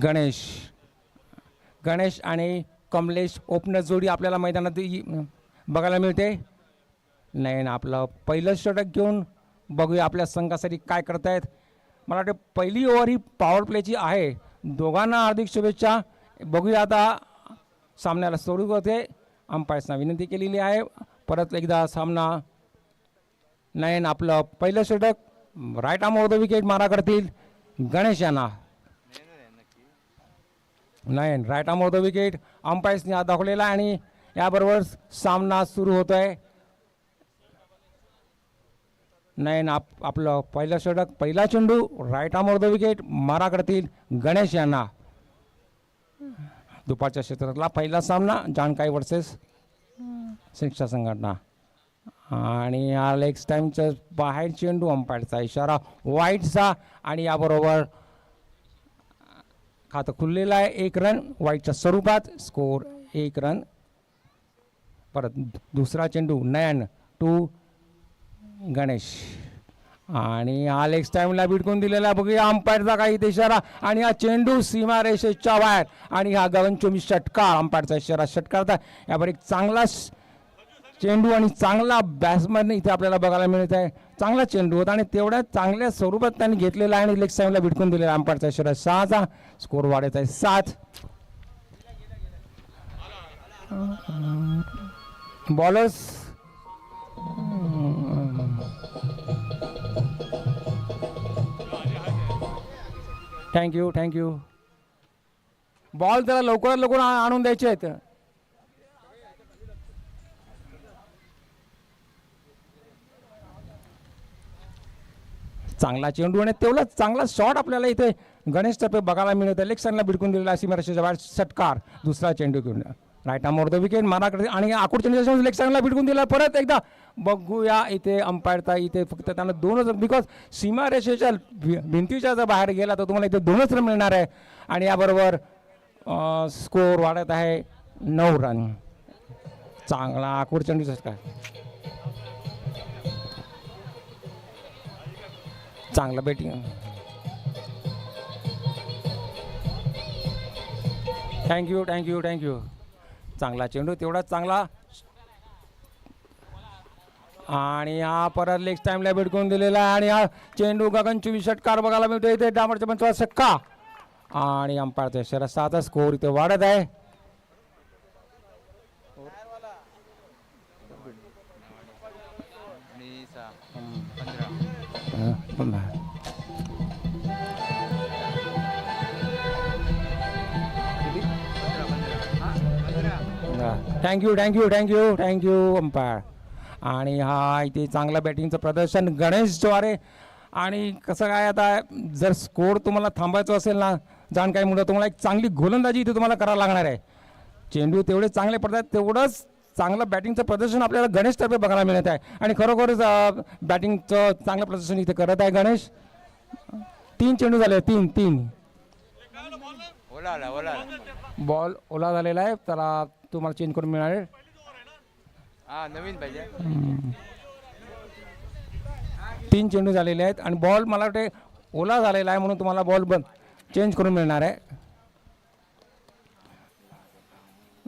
गणेश गणेश आणि कमलेश ओपनर जोडी आपल्याला मैदानात बघायला मिळते. नाही आपलं पहिलं षटक घेऊन बघूया आपल्या संघासाठी काय करतायत. मला वाटतं पहिली ओव्हर ही पॉवर प्लेची आहे. दोघांना हार्दिक शुभेच्छा. बघूया आता सामन्याला सुरू होते. अंपायर्सना विनंती केलेली आहे. परत एकदा सामना. नयन आपलं पहिलं षटक right arm over the wicket मारा करतील गणेश यांना. Nayan right arm over the wicket अंपायर्सने हात दाखवलेला आहे आणि याबरोबर सामना सुरू होतो आहे. नयन आपलं पहिलं षटक पहिला चेंडू right arm over the wicket मारा करतील गणेश यांना. दुपारच्या क्षेत्रातला पहिला सामना जानकाई वर्सेस शिक्षा संघटना आणि हा लेग टाईमच्या बाहेर चेंडू अंपायरचा इशारा वाईटचा आणि याबरोबर खातं खुललेलं आहे. 1 रन वाईटच्या स्वरूपात. Score 1 run. परत दुसरा चेंडू नयन टू गणेश आणि हा लेग टाईमला भिडकून दिलेला बघूया अंपायरचा काही इशारा आणि हा चेंडू सीमा रेषेच्या बाहेर आणि हा गगनचुंबी षटकार. अंपायरचा इशारा षटकारचा. यावर एक चांगला चेंडू आणि चांगला बॅट्समॅन इथे आपल्याला बघायला मिळत आहे. चांगला चेंडू होता आणि तेवढ्या चांगल्या स्वरूपात त्यांनी घेतलेला आहे आणि लेग टाईमला भिडकून दिलेला. अंपायरचा इशारा 6चा. स्कोर वाढत आहे 7. Bowlers thank you. बॉल त्याला लवकरात लवकर आणून द्यायचे आहेत. चांगला चेंडू आणि तेवढा चांगला शॉट आपल्याला इथे गणेश तर्फे बघायला मिळत आहे. लेग साईडला भिडकून दिलेला सीमारेषेच्या बाहेर षटकार. दुसरा चेंडू घेऊन right arm over the wicket मारा करते आणि आकुड चेंडू लेग साईडला भिडकून दिला. परत एकदा बघूया इथे अंपायरचा इथे फक्त त्यांना 2च बिकॉज सीमारेषेच्या भिंतीच्या जर बाहेर गेला तर तुम्हाला इथे 2च रन मिळणार आहे आणि याबरोबर स्कोर वाढत आहे 9 रन. चांगला आकुड चेंडू षटकार. चांगलं बॅटिंग. थँक्यू. चांगला चेंडू तेवढा चांगला आणि हा परत लेग टाईमला भिडकून दिलेला आहे आणि हा चेंडू गगनचुंबी षटकार बघायला मिळतो इथे. डांबरच्या पंचाला छक्का आणि अंपायरचा इशारा 7चा. स्कोर इथे वाढत आहे. Thank you umpire. आणि हा इथे चांगला बॅटिंगचं प्रदर्शन गणेशद्वारे. आणि कसं काय आता जर स्कोर तुम्हाला थांबायचं असेल ना जानकाई मुलं तुम्हाला एक चांगली गोलंदाजी इथे तुम्हाला करावं लागणार आहे. चेंडू तेवढे चांगले पडतात तेवढंच चांगलं बॅटिंगचं प्रदर्शन आपल्याला गणेश तर्फे बघायला मिळत आहे आणि खरोखरच बॅटिंगचं चांगलं प्रदर्शन इथे करत आहे गणेश. 3 चेंडू झाले. 3 बॉल ओला झालेला आहे. त्याला तुम्हाला चेंज करून मिळणार आहे. नवीन पाहिजे. 3 चेंडू झालेले आहेत आणि बॉल मला वाटते ओला झालेला आहे म्हणून तुम्हाला बॉल चेंज करून मिळणार आहे.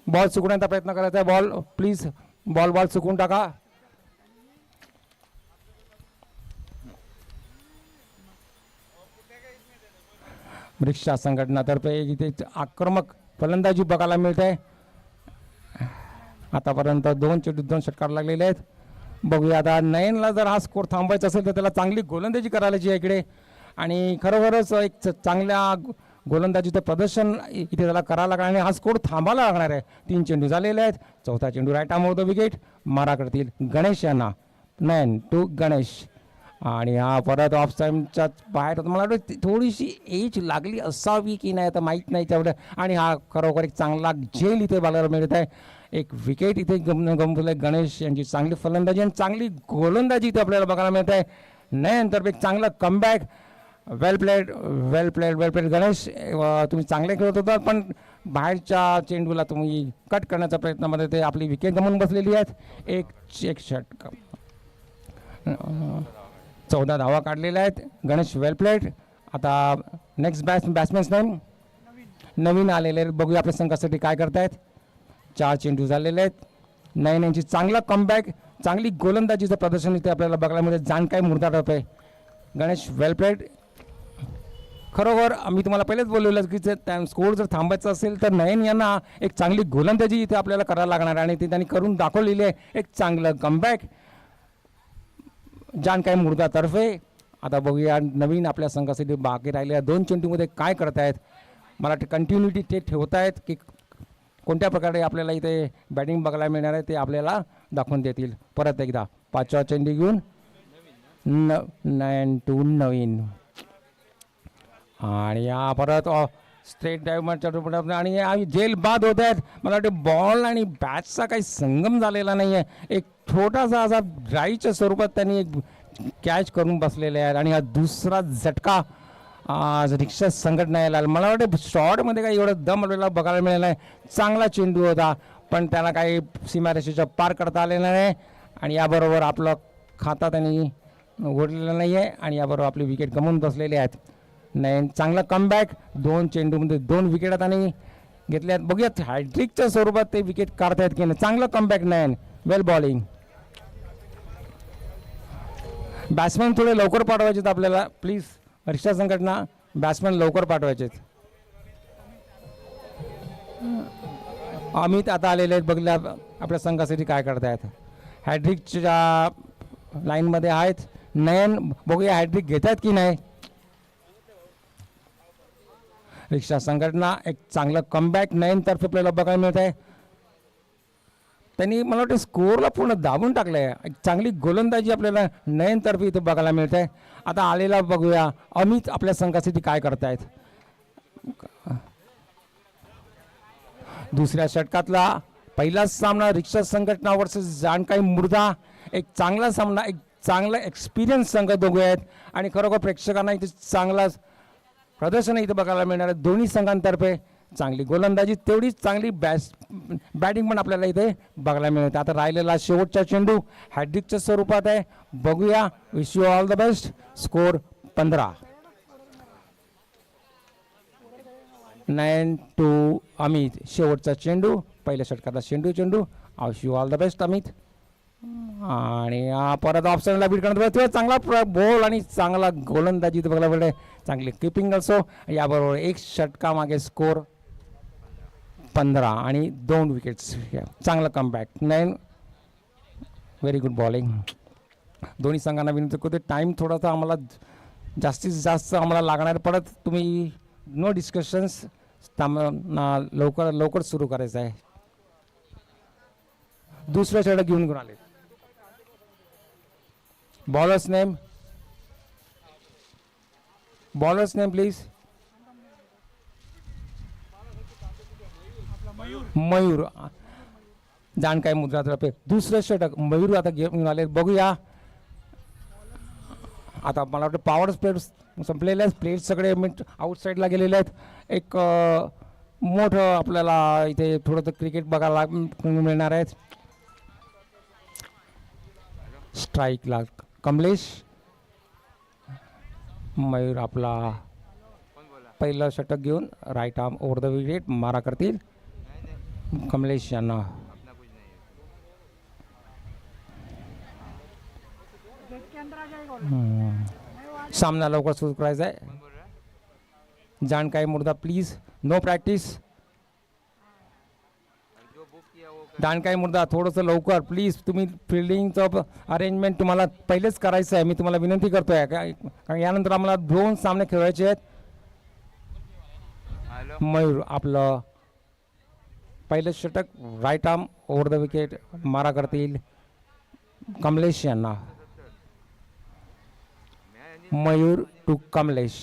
बॉल सुकवण्याचा प्रयत्न करायचा आहे. बॉल प्लीज बॉल सुकवून टाका. रिक्षा संघटनातर्फे इथे आक्रमक फलंदाजी बघायला मिळते. आतापर्यंत 2 चेंडू 2 षटकार लागलेले आहेत. बघूया आता नयनला जर हा स्कोर थांबायचा असेल तर त्याला चांगली गोलंदाजी करायची आहे इकडे आणि खरोखरच एक चांगल्या गोलंदाजीचं प्रदर्शन इथे त्याला करायला लागणार आणि हा स्कोर थांबायला लागणार आहे. 3 चेंडू झालेले आहेत. 4था चेंडू right arm over the wicket मारा करतील गणेश यांना. 9 टू गणेश आणि हा परत ऑफ टाईमच्या बाहेर. मला वाटतं थोडीशी एज लागली असावी की नाही आता माहीत नाही तेवढं. आणि हा खरोखर एक चांगला झेल इथे बघायला मिळत आहे. एक विकेट इथे गमवलं आहे. गणेश यांची चांगली फलंदाजी आणि चांगली गोलंदाजी इथे आपल्याला बघायला मिळत आहे. नंतर एक चांगला कमबॅक. वेल प्लेड गणेश. तुम्ही चांगले खेळत होता पण बाहेरच्या चेंडूला तुम्ही कट करण्याच्या प्रयत्नामध्ये ते आपली विकेट गमावून बसलेली आहेत. एक षटक. 14 धावा काढलेल्या आहेत. गणेश वेल प्लेड. आता नेक्स्ट बॅट्समॅन नेम नवीन आलेले आहेत. बघूया आपल्या संघासाठी काय करतायत. 4 चेंडू झालेले आहेत. नयन यांची चांगला कमबॅक, चांगली गोलंदाजीचं प्रदर्शन इथे आपल्याला बघायला मिळते. जानकाय मुर्दा टप्पे. गणेश वेल प्लेड. खरोखर मी तुम्हाला पहिलेच बोललेलं की स्कोर जर थांबायचा असेल तर नयन यांना एक चांगली गोलंदाजी इथे आपल्याला करायला लागणार आणि ते त्यांनी करून दाखवलेली आहे. एक चांगलं कमबॅक जानकाय मुर्दातर्फे. आता बघूया नवीन आपल्या संघासाठी बाकी राहिलेल्या 2 चेंडूमध्ये काय करतायत. मला वाटतं कंटिन्युटी ते ठेवतायत की कोणत्या प्रकारे आपल्याला इथे बॅटिंग बघायला मिळणार आहे ते आपल्याला दाखवून देतील. परत एकदा 5वा चेंडू घेऊन 9 टू नवीन आणि या परत स्ट्रेट ड्राईव्ह आणि या जेल बाद होत आहेत. मला वाटतं बॉल आणि बॅटचा काही संगम झालेला नाही आहे. एक छोटासा असा ड्राईव्हच्या स्वरूपात त्यांनी एक कॅच करून बसलेले आहेत आणि हा दुसरा झटका आज रिक्षा संघटना यायला. मला वाटतं शॉर्टमध्ये काही एवढं दम आपल्याला बघायला मिळालं नाही. चांगला चेंडू होता पण त्याला काही सीमारेषेच्या पार करता आलेलं नाही आणि याबरोबर आपलं खाता त्यांनी उघडलेलं नाही आहे आणि याबरोबर आपली विकेट गमावून बसलेले आहेत. नयन चांगला कमबॅक. 2 चेंडूमध्ये 2 विकेट त्यांनी घेतल्यात. बघूयात हॅट्रिकच्या स्वरूपात ते विकेट काढतायत की नाही. चांगलं कमबॅक नयन. वेल बॉलिंग. बॅट्समॅन थोडे लवकर पाठवायचे आपल्याला प्लीज. रिक्षा संघटना बॅट्समॅन लवकर पाठवायचे. अमित आता आलेले आहेत. बघल्या आपल्या संघासाठी काय करतायत. हॅट्रिकच्या लाईनमध्ये आहेत. नयन बघूया हॅट्रिक घेत आहेत की नाही. रिक्षा संघटना एक चांगलं कमबॅक नयनतर्फे आपल्याला बघायला मिळत आहे. त्यांनी मला वाटतं स्कोअरला पूर्ण दाबून टाकलं आहे. एक चांगली गोलंदाजी आपल्याला नयनतर्फे इथे बघायला मिळत आहे. आता आलेला बघूया अमित आपल्या संघासाठी काय करतायत. दुसऱ्या षटकातला पहिलाच सामना रिक्षा संघटना वर्सेस जानकाय मुर्दा. एक चांगला सामना, एक चांगला एक्सपिरियन्स संघ दोघे आहेत आणि खरोखर प्रेक्षकांना इथे चांगला प्रदर्शन इथे बघायला मिळणार आहे. दोन्ही संघांतर्फे चांगली गोलंदाजी तेवढीच चांगली बॅटिंग पण आपल्याला इथे बघायला मिळते. आता राहिलेला शेवटचा चेंडू हॅट्रिकच्या स्वरूपात आहे. बघूया. Wish you all the best. Score 15. 9 to Amit. शेवटचा चेंडू पहिल्या षटकातला चेंडू. Wish you all the best Amit. आणि परत ऑप्शनला बीट करण्यात चांगला बॉल आणि चांगला गोलंदाजी बघायला मिळते. चांगली किपिंग असो. याबरोबर 1 षटका मागे स्कोर 15 आणि 2 विकेट्स. चांगला कमबॅक. 9 very good bowling. दोन्ही संघांना विनंती करतो टाईम थोडासा आम्हाला जास्तीत जास्त आम्हाला लागणार. परत तुम्ही नो डिस्कशन्स लवकर सुरू करायचं आहे. दुसऱ्या षटक घेऊन आले. Bowlers name please. मयूर. जानकाय मुद्रा तर्फे दुसरं षटक मयूर आता घेऊन आले. बघूया. आता मला वाटतं पॉवर प्लेट संपलेले आहेत. प्लेट सगळे आउटसाईडला गेलेले आहेत. एक मोठं आपल्याला इथे थोडंसं क्रिकेट बघायला मिळणार आहेत. स्ट्राईकला कमलेश. मयूर आपला पहिलं षटक घेऊन right arm over the wicket मारा करतील कमलेश यांना. सामना लवकर सुरू करायचा आहे. जानकाय मुर्दा प्लीज. No practice. जानकाय मुर्दा थोडंसं लवकर प्लीज. तुम्ही फिल्डिंगचं अरेंजमेंट तुम्हाला पहिलेच करायचं आहे. मी तुम्हाला विनंती करतोय कारण यानंतर आम्हाला 2 सामने खेळायचे आहेत. मयूर आपलं पहिलं षटक right arm over the wicket मारा करतील कमलेश यांना. मयूर टू कमलेश.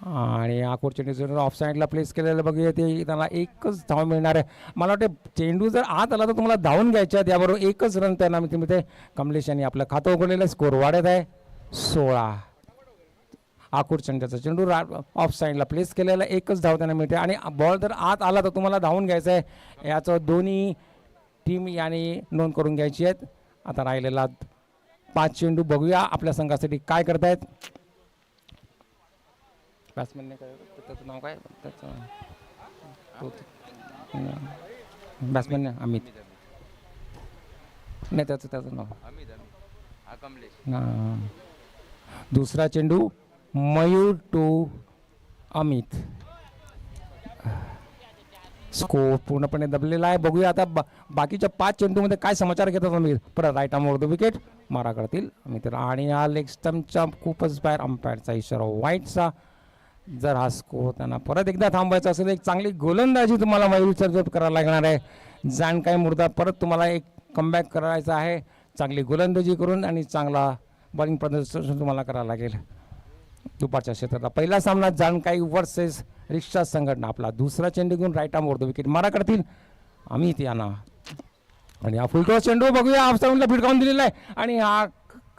आणि आखोड चेंडू ऑफ साईडला प्लेस केलेलं बघूया. ते त्यांना 1च धाव मिळणार आहे. मला वाटतं चेंडू जर आत आला तर तुम्हाला धावून घ्यायच्या आहेत. याबरोबर 1च रन त्यांना मिळते. कमलेश यांनी आपलं खातं उघडलेलं. स्कोर वाढत आहे 16. आखोड चेंडूचा चेंडू ऑफ साईडला प्लेस केलेला. 1च धाव त्यांना मिळते आणि बॉल जर आत आला तर तुम्हाला धावून घ्यायचं आहे. याचं दोन्ही टीम याने नोंद करून घ्यायची आहेत. आता राहिलेला 5 चेंडू बघूया आपल्या संघासाठी काय करतायत. बॅट्समॅनने काय त्याचं नाव काय त्याचं बॅट्समॅन अमित नाही त्याचं नाव अमित हा कमलेश. हां. दुसरा चेंडू मयूर टू अमित. स्कोर पूर्णपणे दबलेला आहे. बघूया आता बाकीच्या 5 चेंडूमध्ये काय समाचार घेतात अमित. परत राईट आर्मवर विकेट मारा करतील अमित आणि हा लेग स्टम्पच्या खूपच बाहेर अंपायरचा इशारा व्हाईटचा. जर हा स्कोर त्यांना परत एकदा थांबायचा असेल एक चांगली गोलंदाजी तुम्हाला मयूर सर्जप करायला लागणार आहे. जानकाय मुर्दा परत तुम्हाला एक कमबॅक करायचा आहे चांगली गोलंदाजी करून आणि चांगला बॉलिंग प्रदर्शन तुम्हाला करावं लागेल. दुपारच्या क्षेत्राचा पहिला सामना जानकाई वर्सेस रिक्षा संघटना. आपला दुसरा चेंडू घेऊन राईट आर्मवर विकेट मारा करतील अमित यांना आणि हा फुलटॉस चेंडू बघूया ऑफसाईडला भिडकावून दिलेला आहे आणि हा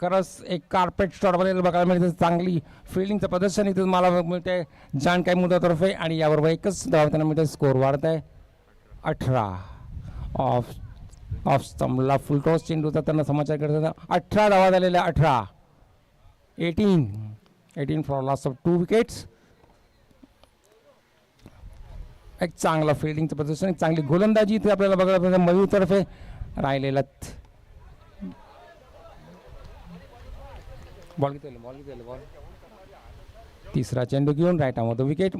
खरंच एक कार्पेट शॉट बघायला मिळते. चांगली फिल्डिंगचं प्रदर्शन इथे मला मिळते जानकाई मुर्दातर्फे आणि याबरोबर एकच धाव त्यांना मिळते. स्कोर वाढत आहे 18. ऑफ स्टंपला फुलटॉस चेंडूचा त्यांना समाचार करतात 18 धावा झालेल्या 18 फॉर लॉस ऑफ 2 विकेट्स. एक चांगला फिल्डिंगचं प्रदर्शन एक चांगली गोलंदाजी इथे आपल्याला बघायला मिळते मयूरतर्फे राहिलेला. बॉल तिसरा चेंडू घेऊन राईट आर्मवर विकेट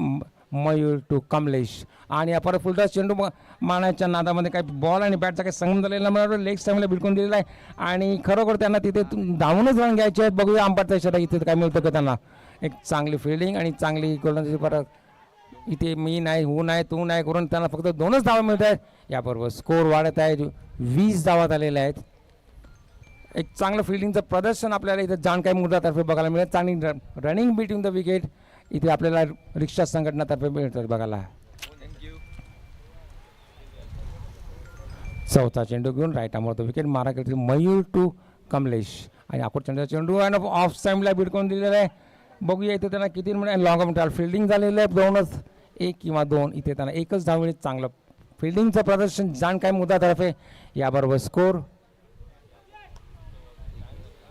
मयूर टू कमलेश आणि परत फुलटॉस चेंडू मारण्याच्या नादामध्ये काही बॉल आणि बॅटचा काही संगम झालेला मला लेग स्टॅम्पला भिडकून दिलेला आहे आणि खरोखर त्यांना तिथे धावूनच रन घ्यायचे आहेत. बघूया अंपायरचा इशारा इथे काय मिळतं का त्यांना. एक चांगली फिल्डिंग आणि चांगली गोलंदाजी परत इथे मी नाही हू नाही तू नाही करून त्यांना फक्त 2च धावा मिळत आहेत. याबरोबर स्कोर वाढत आहे 20 धावा झालेल्या आहेत. एक चांगलं फिल्डिंगचं प्रदर्शन आपल्याला इथे जानकाई मुर्दातर्फे बघायला मिळेल. चांगली रनिंग बिटवीन द विकेट इथे आपल्याला रिक्षा संघटनातर्फे मिळतात बघायला. चौथा चेंडू घेऊन राईट आर्मवर विकेट मारा करतील मयूर टू कमलेश आणि अकोट चेंडूचा चेंडू आणि ऑफ साईडला भिडकून दिलेला आहे. बघूया इथे त्यांना किती मिनिट लॉंग मिनिट फिल्डिंग झालेलं आहे 2च 1 किंवा 2 इथे त्यांना एकच धाव मिळेल. चांगलं फिल्डिंगचं प्रदर्शन जानकाई मुर्दातर्फे याबरोबर स्कोर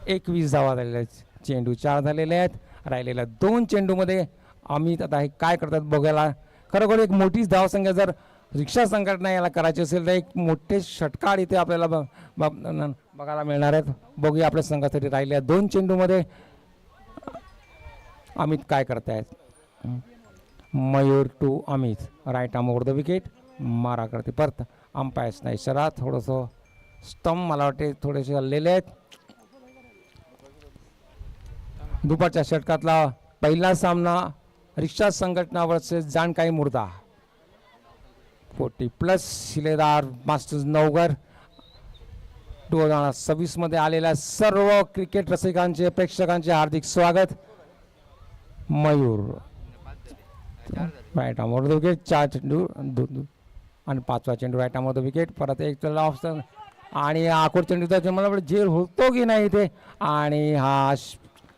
21 धावा झालेल्या आहेत. चेंडू 4 झालेले आहेत. राहिलेल्या 2 चेंडूमध्ये अमित आता हे काय करतात बघायला. खरोखर एक मोठीच धावसंख्या जर रिक्षा संघटना याला करायची असेल तर एक मोठे षटकार इथे आपल्याला बघायला मिळणार आहेत. बघूया आपल्या संघासाठी राहिलेल्या 2 चेंडूमध्ये अमित काय करतायत. मयूर टू अमित राईट आर्मवर द विकेट मारा करते परत अंपायर्सना इशारा. थोडंसं स्टंप मला वाटते थोडेसे हल्लेले आहेत. दुपारच्या षटकातला पहिला सामना रिक्षा संघटना वर्सेस जानकाई मुर्दा 40+ शिलेदार मास्टर्स नवघर 2026 मध्ये आलेल्या सर्व क्रिकेट रसिकांचे प्रेक्षकांचे हार्दिक स्वागत. मयूर राईट आर्मवर विकेट 4 चेंडू आणि 5वा चेंडू राईट आर्मवर विकेट परत एक ऑफ आणि आकोट चेंडूचा मला वाटतं झेल होतो की नाही इथे आणि हा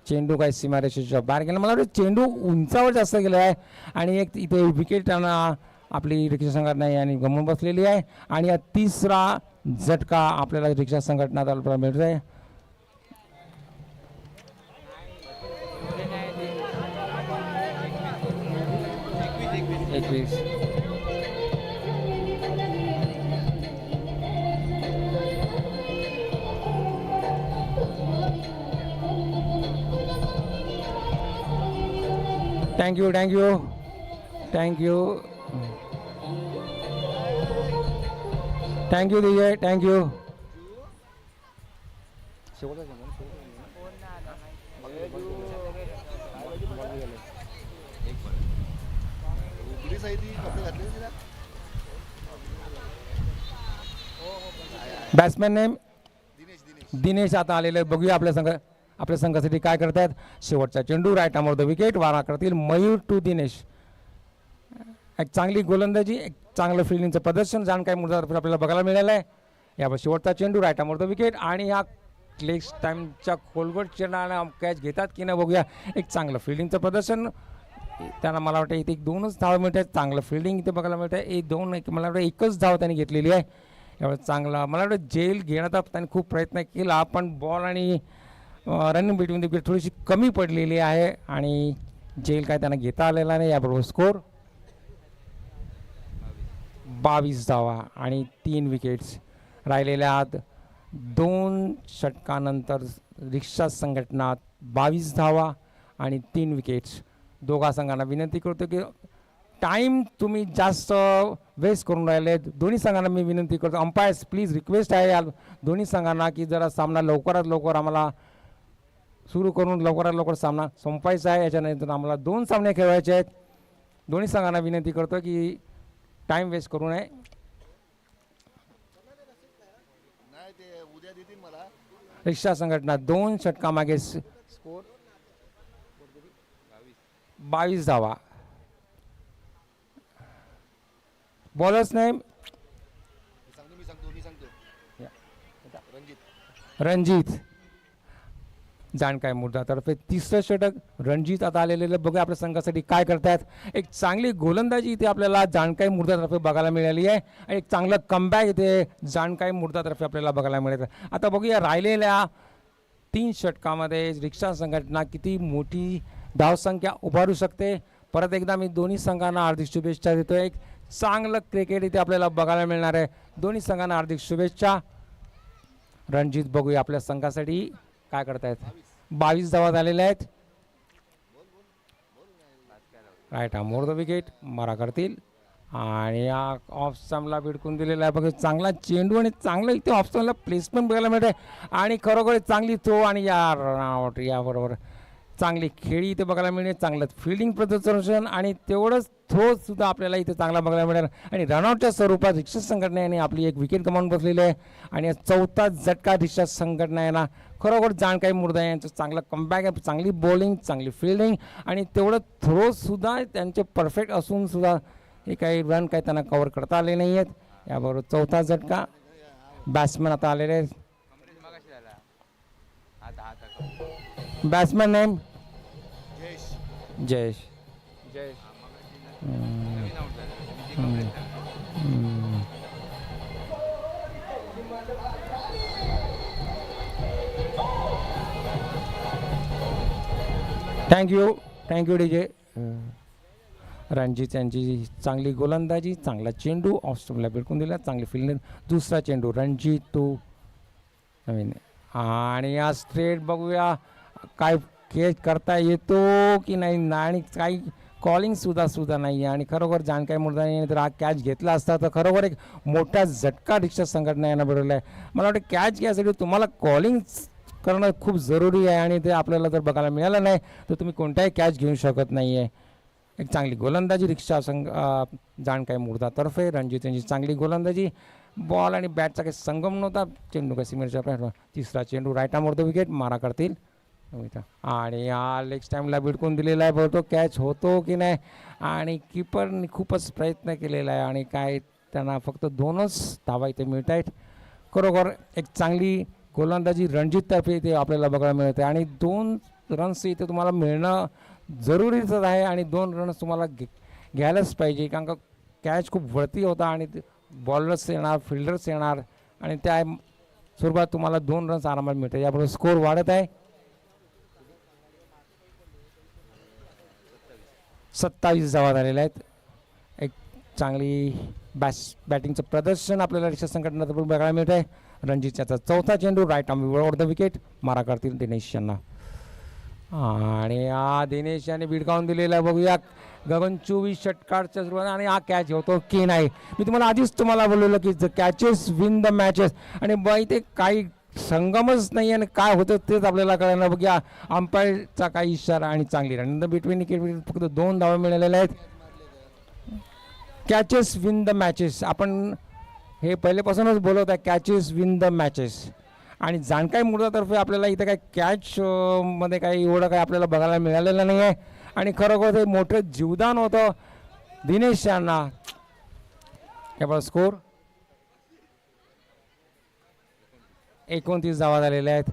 चेंडू काही सीमारेषेच्या बाहेर गेला. मला वाटतं चेंडू उंचावर जास्त गेला आहे आणि एक इथे विकेट आपली रिक्षा संघटना यांनी गमवून बसलेली आहे आणि हा तिसरा झटका आपल्याला रिक्षा संघटना मिळत आहे. Thank you DJ thank you. Batsman name Dinesh आता आलेले बघूया आपल्या संघासाठी काय करतायत. शेवटचा चेंडू राईट आर्मवर विकेट वारा करतील मयूर टू दिनेश. एक चांगली गोलंदाजी एक चांगलं फिल्डिंगचं प्रदर्शन जानकाई मुर्दातर्फे आपल्याला बघायला मिळालं आहे. यावर शेवटचा चेंडू राईट आर्मवर विकेट आणि ह्या लेग टाईमच्या खोलगट चेंडूला कॅच घेतात की नाही बघूया. एक चांगलं फिल्डिंगचं प्रदर्शन त्यांना मला वाटतं इथे 2च धाव मिळत आहेत. चांगलं फिल्डिंग इथे बघायला मिळतं आहे. 2 मला वाटतं एकच धाव त्यांनी घेतलेली आहे. यावेळी चांगला मला वाटतं जेल घेण्याचा त्यांनी खूप प्रयत्न केला पण बॉल आणि रनिंग बिटवीन द विकेट थोडीशी कमी पडलेली आहे आणि जेल काय त्यांना घेता आलेला नाही. याबरोबर स्कोर 22 धावा आणि 3 विकेट्स. राहिलेल्या आत 2 षटकानंतर रिक्षा संघटना 22 धावा आणि 3 विकेट्स. दोघा संघांना विनंती करतो की टाईम तुम्ही जास्त वेस्ट करून राहिले. दोन्ही संघांना मी विनंती करतो, अंपायर्स प्लीज रिक्वेस्ट आहे या दोन्ही संघांना की जरा सामना लवकरात लवकर आम्हाला सुरू करून लवकरात लवकर सामना संपायचा आहे. याच्यानंतर आम्हाला 2 सामने खेळवायचे आहेत. दोन्ही संघांना विनंती करतो की टाईम वेस्ट करू नये. रिक्षा संघटना 2 षटकामागे स्कोर 22 धावा. बॉलर्स नेम रणजित जाणकाय मुर्दातर्फे 3रं षटक. रणजित आता आलेले बघूया आपल्या संघासाठी काय करतायत. एक चांगली गोलंदाजी इथे आपल्याला जाणकाय मुर्दातर्फे बघायला मिळाली आहे आणि एक चांगलं कमबॅक इथे जाणकाय मुर्दातर्फे आपल्याला बघायला मिळत आहे. आता बघूया राहिलेल्या 3 षटकामध्ये रिक्षा संघटना किती मोठी धावसंख्या उभारू शकते. परत एकदा मी दोन्ही संघांना हार्दिक शुभेच्छा देतो. एक चांगलं क्रिकेट इथे आपल्याला बघायला मिळणार आहे. दोन्ही संघांना हार्दिक शुभेच्छा. रणजित बघूया आपल्या संघासाठी काय करतायत. 22 धावा झालेल्या आहेत. राईट हा मोर द विकेट मारा करतील आणि ऑफ स्टंपला भिडकून दिलेला आहे. बघा चांगला चेंडू आणि चांगलं इथे ऑफ स्टंपला प्लेसमेंट बघायला मिळते आणि खरोखर चांगली थ्रो आणि याबरोबर चांगली खेळी इथे बघायला मिळेल. चांगलं फिल्डिंग प्रदर्शन आणि तेवढंच थ्रो सुद्धा आपल्याला इथे चांगला बघायला मिळेल आणि रनआउटच्या स्वरूपात रिक्षा संघटनेने आपली एक विकेट गमावून बसलेली आहे आणि 4था झटका रिक्षा संघटना यांना खरोखर जाणकाय मुर्दा यांचं चांगलं कमबॅक आहे. चांगली बॉलिंग, चांगली फिल्डिंग आणि तेवढं थ्रो सुद्धा त्यांचे परफेक्ट असून सुद्धा हे काही रन काही त्यांना कव्हर करता आले नाही आहेत. याबरोबर 4था झटका. बॅट्समॅन आता आलेले आहेत. Batsman name Jayesh. Thank you DJ. Ranjit यांची चांगली गोलंदाजी, चांगला चेंडू ऑफ स्टंपला भिडकून दिला, चांगली फिल्डिंग. दुसरा चेंडू रणजित तो नवीन आणि या स्ट्रेट बघूया काय कॅच करता येतो की नाही आणि काही कॉलिंग सुद्धा नाही आहे आणि खरोखर जाणकाय मुर्दाने जर हा कॅच घेतला असता तर खरोखर एक मोठा झटका रिक्षा संघटना यांना मिळवला आहे. मला वाटतं कॅच घ्यायसाठी तुम्हाला कॉलिंग करणं खूप जरुरी आहे आणि ते आपल्याला जर बघायला मिळालं नाही तर तुम्ही कोणताही कॅच घेऊ शकत नाही आहे. एक चांगली गोलंदाजी रिक्षा जाणकाय मुर्दातर्फे. रणजित यांची चांगली गोलंदाजी. बॉल आणि बॅटचा काही संगम नव्हता. चेंडू काही सिमेरच्या. 3रा चेंडू राईटा मोर द विकेट मारा करतील आणि हा लेग स्टॅम्पला भिडकून दिलेला आहे. बघतो कॅच होतो की नाही आणि किपरने खूपच प्रयत्न केलेला आहे आणि काय त्यांना फक्त 2च धावा इथे मिळत आहेत. खरोखर एक चांगली गोलंदाजी रणजिततर्फे इथे आपल्याला बघायला मिळते आणि 2 रन्स इथे तुम्हाला मिळणं जरुरीच आहे आणि 2 रन्स तुम्हाला घ्यायलाच पाहिजे कारण का कॅच खूप वरती होता आणि बॉलर्स येणार, फिल्डर्स येणार आणि त्या स्वरूपात तुम्हाला 2 रन्स आरामात मिळतात. याबरोबर स्कोर वाढत आहे. 27 धावा झालेल्या आहेत. एक चांगली बॅटिंगचं प्रदर्शन आपल्याला रिक्षा संघटनेतर्फे बघायला मिळत आहे. रणजित याचा 4था चेंडू right arm over the wicket मारा करतील दिनेश यांना आणि हा दिनेश याने भिडकावून दिलेला बघूया. गगन 24 षटकारच्या सुरुवात आणि हा कॅच होतो की नाही. मी तुम्हाला आधीच बोललेलं की कॅचेस विन द मॅचेस आणि इथे काही संगमच नाही आणि काय होतं तेच आपल्याला कळलं. बघूया अंपायरचा काही इशारा आणि चांगली रन बिटवीन विकेट. फक्त 2 धावा मिळालेल्या आहेत. कॅचेस विन द मॅचेस आपण हे पहिलेपासूनच बोलत आहे. कॅचेस विन द मॅचेस आणि जाणकाय मुर्दातर्फे आपल्याला इथं काही कॅच मध्ये काही एवढं काही आपल्याला बघायला मिळालेलं नाही आहे आणि खरोखर ते मोठं जीवदान होतं दिनेश यांना. याबरोबर स्कोर 29 धावा झालेल्या आहेत.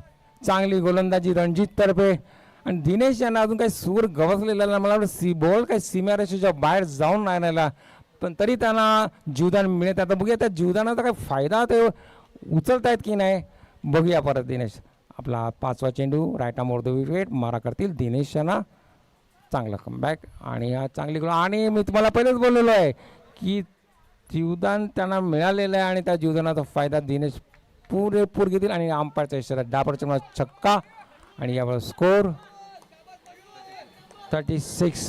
चांगली गोलंदाजी रणजित तर्फे आणि दिनेश यांना अजून काही सूर गवसलेला नाही. मला वाटतं बॉल काही सीमारेषेच्या बाहेर जाऊन नाही राहिला पण तरी त्यांना जीवदान मिळत. आता बघूया त्या जीवदानाचा काही फायदा ते उचलतायत की नाही. बघूया परत दिनेश आपला 5वा चेंडू right arm over the wicket मारा करतील दिनेश यांना चांगला कमबॅक आणि हा चांगली गोल. आणि मी तुम्हाला पहिलेच बोललेलो आहे की जीवदान त्यांना मिळालेलं आहे आणि त्या जीवदानाचा फायदा दिनेश पुरेपूर घेतील. आणि अंपायरचा इशारा डाबरच्या छक्का आणि यावर score 36.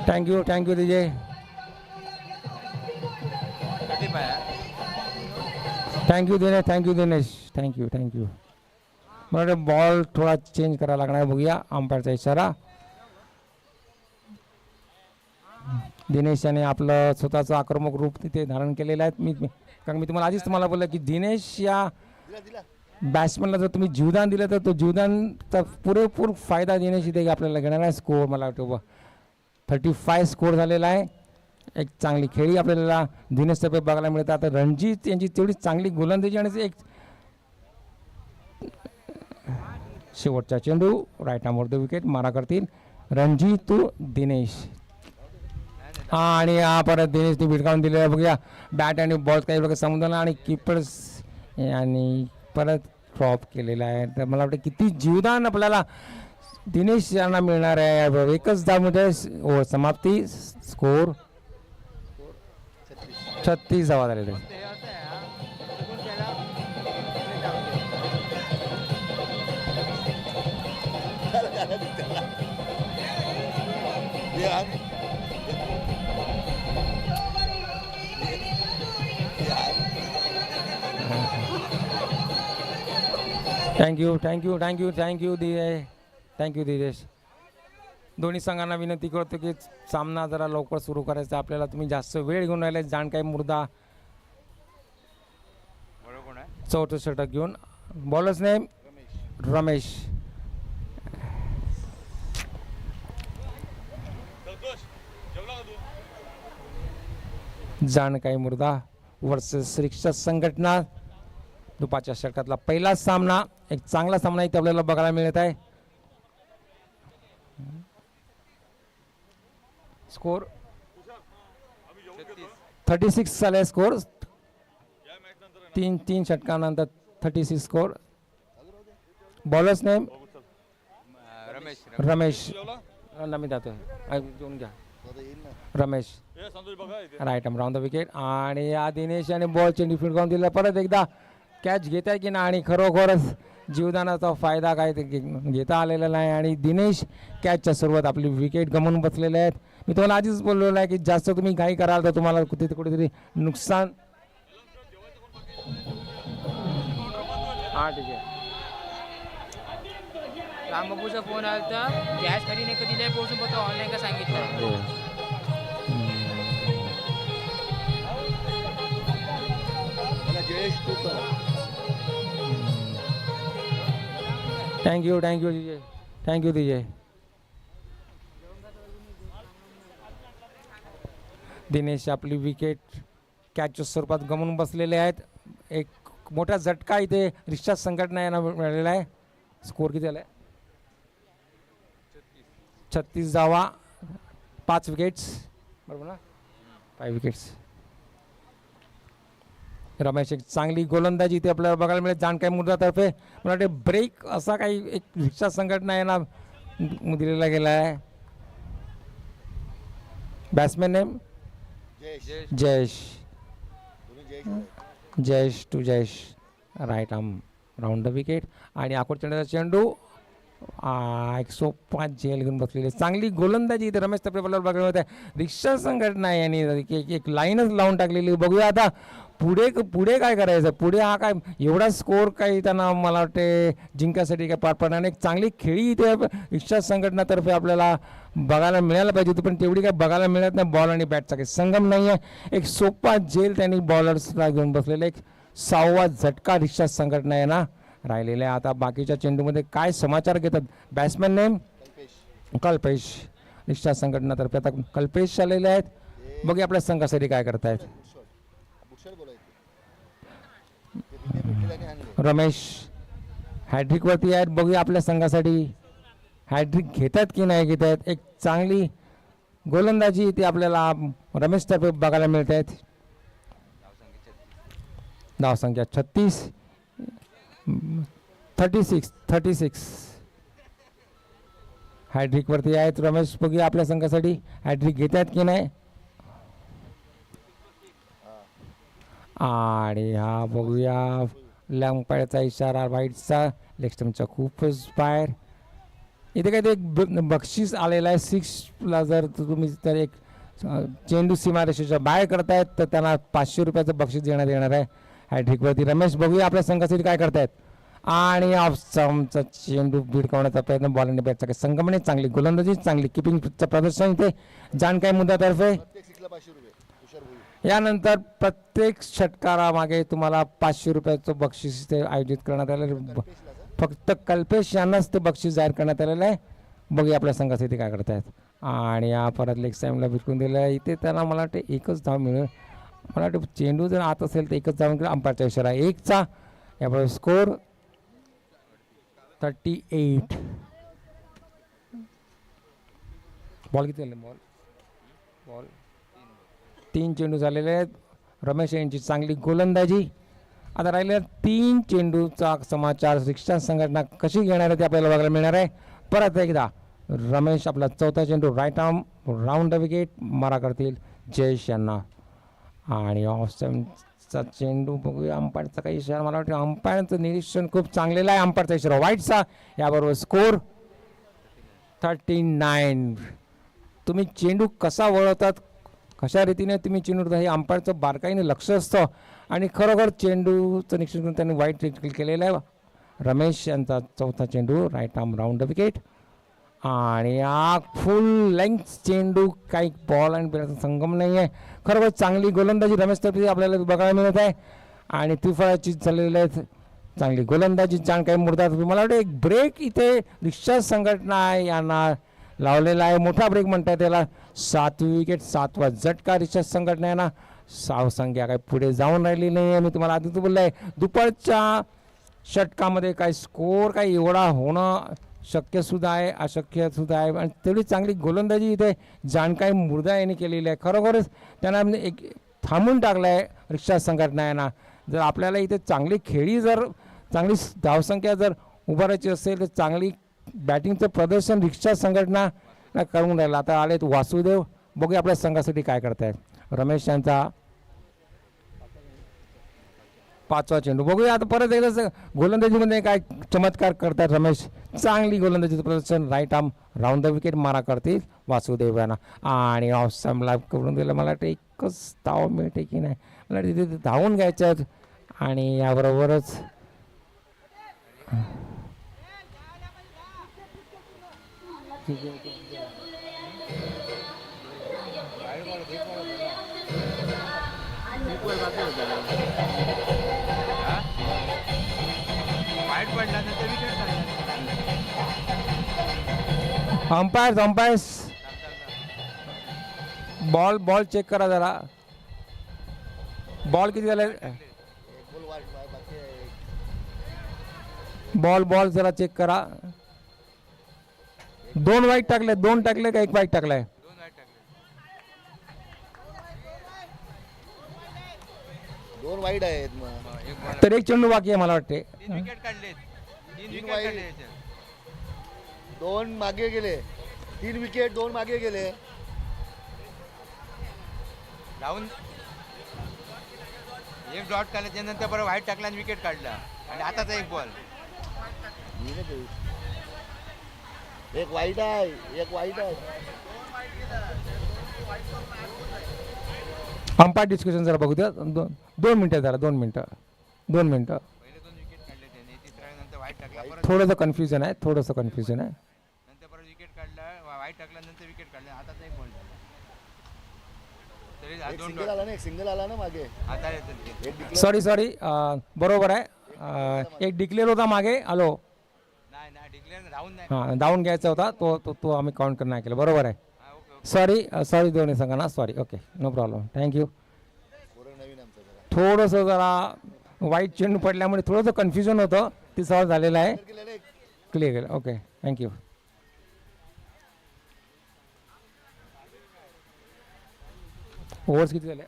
35. Thank you DJ. Thank you Dinesh. Thank you. मला वाटतं बॉल थोडा चेंज करायला लागणार. बघूया अंपायरचा इशारा. दिनेश याने आपलं स्वतःचं आक्रमक रूप तिथे धारण केलेलं आहे. कारण मी तुम्हाला आधीच बोललं की दिनेश या बॅट्समॅनला जर तुम्ही जीवदान दिलं तर तो जीवदानचा पुरेपूर फायदा दिनेश इथे आपल्याला घेणार आहे. स्कोर मला वाटतं 35 स्कोर झालेला आहे. एक चांगली खेळी आपल्याला दिनेशतर्फे बघायला मिळते. आता रणजित यांची तेवढी चांगली गोलंदाजी आणि एक शेवटचा चेंडू राईट आर्म द विकेट मारा करतील रणजित टू दिनेश. आणि हा परत दिनेशने भिटकावून दिलेला. बघूया बॅट आणि बॉल काही बघा समुद्राला आणि कीपर्स आणि परत ड्रॉप केलेला आहे. तर मला वाटतं किती जीवदान आपल्याला दिनेश यांना मिळणार आहे. एकच धावमध्ये ओव्हर समाप्ती. स्कोर 36 धावा झालेले. थँक्यू दिनेश. दोन्ही संघांना विनंती करतो की सामना जरा लवकर सुरू करायचा आपल्याला. तुम्ही जास्त वेळ घेऊन राहिले. जाणकाई मुर्दा चौथं षटक घेऊन. Bowlers name Ramesh. जाणकाई मुर्दा वर्सेस रिक्षा संघटना. दुपारच्या षटकातला पहिला सामना. एक चांगला सामना इथे आपल्याला बघायला मिळत आहे. स्कोर 36 झाले. स्कोर तीन षटकानंतर 36 score. Bowlers name Ramesh. Namit घेऊन घ्या Ramesh. Right arm round the wicket. आणि या दिनेश याने बॉल चेंडू फिरकावून दिला. परत एकदा कॅच घेत आहे की नाही आणि खरोखरच जीवदानाचा फायदा काय ते घेता आलेला नाही. आणि दिनेश कॅचच्या सुरुवात आपली विकेट गमावून बसलेले आहेत. मी तुम्हाला आधीच बोललेलं आहे की जास्त तुम्ही घाई कराल तर तुम्हाला कुठेतरी नुकसान. हा ठीक आहे. रामबाबूचा फोन आला होता. गॅस खरी कधी नाही पोहोचून फक्त ऑनलाईन का सांगितलं. थँक्यू दिजय. दिनेश आपली विकेट कॅचच्या स्वरूपात गमावून बसलेले आहेत. एक मोठा झटका इथे रिक्षा संघटना यांना मिळालेला आहे. स्कोर किती झाला आहे? 36 धावा 5 विकेट्स. बरोबर ना? 5 विकेट्स. रमेश एक चांगली गोलंदाजी इथे आपल्याला बघायला मिळेल जाणकाई मुर्दातर्फे. मला वाटते ब्रेक असा काही एक रिक्षा संघटना यांना दिलेला गेला आहे. Batsman name Jayesh to Jayesh. Right arm round the wicket. आणि आकोटचेंडूचा चेंडू 105 जेल घेऊन बसलेली. चांगली गोलंदाजी इथे रमेश तपरे बॉलर बघायला होत्या. रिक्षा संघटना यांनी एक लाईनच लावून टाकलेली. बघूया आता पुढे काय करायचं. पुढे हा काय एवढा स्कोर काही त्यांना मला वाटते जिंकायसाठी काय पार पडणार. एक चांगली खेळी इथे रिक्षा संघटनातर्फे आपल्याला बघायला मिळायला पाहिजे होती पण तेवढी काय बघायला मिळत नाही. बॉल आणि बॅटचा काही संगम नाही आहे. एक सोपा जेल त्यांनी बॉलर्सला घेऊन बसलेला. एक 6वा झटका रिक्षा संघटना यांना राहिलेला आहे. आता बाकीच्या चेंडूमध्ये काय समाचार घेतात. Batsman name Kalpesh. रिक्षा संघटनातर्फे आता कल्पेश आलेले आहेत. बघूया आपल्या संघासाठी काय करतायत. रमेश हॅट्रिक वरती आहेत. बघूया आपल्या संघासाठी हॅट्रिक घेतात की नाही घेत आहेत. एक चांगली गोलंदाजी इथे आपल्याला रमेश तर्फे बघायला मिळत आहेत. धावसंख्या 36. 36. हॅट्रिकवरती आहेत रमेश. बघूया आपल्या संघासाठी हॅट्रिक घेत आहेत की नाही. आणि हा बघूया लंपायरचा इशारा व्हाईटचा. लेगस्टमच्या खूपच बाहेर. इथे काय ते एक बक्षीस आलेलं आहे. 6ला जर तुम्ही तर एक चेंडू सीमारेषेच्या बाहेर करतायत तर त्यांना 500 रुपयाचं बक्षीस देण्यात येणार आहे. हॅट्रिकवरती रमेश. बघूया आपल्या संघासाठी काय करतायत. आणि ऑफचा चेंडू भिडकावण्याचा प्रयत्न. बॉल आणि बॅटचा काही संगमने. चांगली गोलंदाजी, चांगली किपिंगचं प्रदर्शन इथे जानकाय मुद्दातर्फे. यानंतर प्रत्येक षटकारामागे तुम्हाला 500 रुपयाचं बक्षीस इथे आयोजित करण्यात आलेलं. फक्त कल्पेश यांनाच ते बक्षीस जाहीर करण्यात आलेलं आहे. बघूया आपल्या संघासाठी काय करतायत. आणि या परत लेग साईडला भिटकून दिलं आहे. इथे त्यांना मला वाटते एकच धाव मिळेल. मला वाटतं चेंडू जर आत असेल तर एकच धाव मिळेल. अंपायरचा इशारा 1चा. याबरोबर स्कोर 38. बॉल किती झाले. बॉल 3 चेंडू झालेले आहेत. रमेश यांची चांगली गोलंदाजी. आता राहिलेल्या 3 चेंडूचा समाचार रिक्षा संघटना कशी घेणार आहे ते आपल्याला बघायला मिळणार आहे. परत एकदा रमेश आपला 4था चेंडू right arm round the wicket मारा करतील जयेश यांना. आणि ऑफचा चेंडू बघूया. अंपायरचा काही इशारा. मला वाटतं अंपायरचं निरीक्षण खूप चांगलेलं आहे. अंपायरचा इशारा व्हाईटचा. याबरोबर स्कोर 39. तुम्ही चेंडू कसा वळवतात, कशा रीतीने तुम्ही चेंडू हे अंपायरचं बारकाईने लक्ष असतं. आणि खरोखर चेंडूचं निरीक्षण करून त्यांनी वाईट केलेलं आहे. रमेश यांचा 4था चेंडू right arm round the wicket. आणि हा फुल लेंथ चेंडू. काही बॉल आणि बॅटचा संगम नाही आहे. खरोखर चांगली गोलंदाजी रमेशतर्फे आपल्याला बघायला मिळत आहे. आणि त्रिफळाची झालेली आहेत. चांगली गोलंदाजी जानकाय मुर्दातर्फे. मला वाटतं एक ब्रेक इथे रिक्षा संघटना यांना लावलेला आहे. मोठा ब्रेक म्हणतात त्याला. 7वी विकेट 7वा झटका रिक्षा संघटना यांना. संख्या काही पुढे जाऊन राहिली नाही आहे. मी तुम्हाला आधीच बोललो आहे दुपारच्या षटकामध्ये काही स्कोर काही एवढा होणं शक्यसुद्धा आहे, अशक्यसुद्धा आहे. आणि तेवढी चांगली गोलंदाजी इथे जानकाय मुर्दा यांनी केलेली आहे. खरोखरच त्यांना एक थांबून टाकलं आहे रिक्षा संघटना यांना. जर आपल्याला इथे चांगली खेळी जर चांगली धावसंख्या जर उभारायची असेल तर चांगली बॅटिंगचं प्रदर्शन रिक्षा संघटना करून राहिलं. आता आलेत वासुदेव. बघूया आपल्या संघासाठी काय करतायत. रमेश यांचा 5वा चेंडू. बघूया आता परत एकदा गोलंदाजीमध्ये काय चमत्कार करतात रमेश. चांगली गोलंदाजीचं प्रदर्शन. Right arm round the wicket मारा करतील वासुदेव यांना. आणि ऑफ सामला करून दिलं. मला वाटतं एकच धाव मिळते की नाही. मला वाटतं तिथे धावून घ्यायच्या आहेत. आणि याबरोबरच अंपायर बॉल चेक करा जरा. बॉल किती झाले. बॉल जरा चेक करा. 2 वाईट टाकले. 2 टाकले का 1 वाईट टाकलाय. 2 वाईड आहेत. तर 1 चेंडू बाकी आहे मला वाटते. 3 विकेट काढले. 3 विकेट काढले. 2 मागे गेले. 3 विकेट 2 मागे गेले. धावून एक डॉट काढला. त्यानंतर बरं व्हाईट टाकला आणि विकेट काढला. आणि आताचा एक बॉल. एक वाईट आहे. अंपायर डिस्कशन जरा बघू द्या. 2 मिनिटं जरा 2 मिनिटं. पहिले 2 विकेट काढले त्याने. तिसऱ्यानंतर व्हाईट टाकला. परत थोडंसं कन्फ्युजन आहे. नंतर परत विकेट काढला. व्हाईट टाकल्यानंतर विकेट काढला. आताचा एक बॉल झाला. तरी एक 2 सिंगल आला ना. एक सिंगल आला ना मागे. आता येतं. एक डिक्लेअर. सॉरी बरोबर आहे. एक डिक्लेअर होता मागे. हॅलो. नाही डिक्लेअर धावून नाही. हां धावून घ्यायचा होता. तो आम्ही काउंट करून नाही केलं. बरोबर आहे. ओके. सॉरी दोन्ही सांगा sorry. Okay no problem. Thank you. नवीन आमचं जरा. थोडंसं जरा वाईट चेंडू पडल्यामुळे थोडंसं कन्फ्युजन होतं. ते सॉल्व झालेलं आहे. क्लिअर केलं. Okay thank you. ओव्हर्स किती झाले.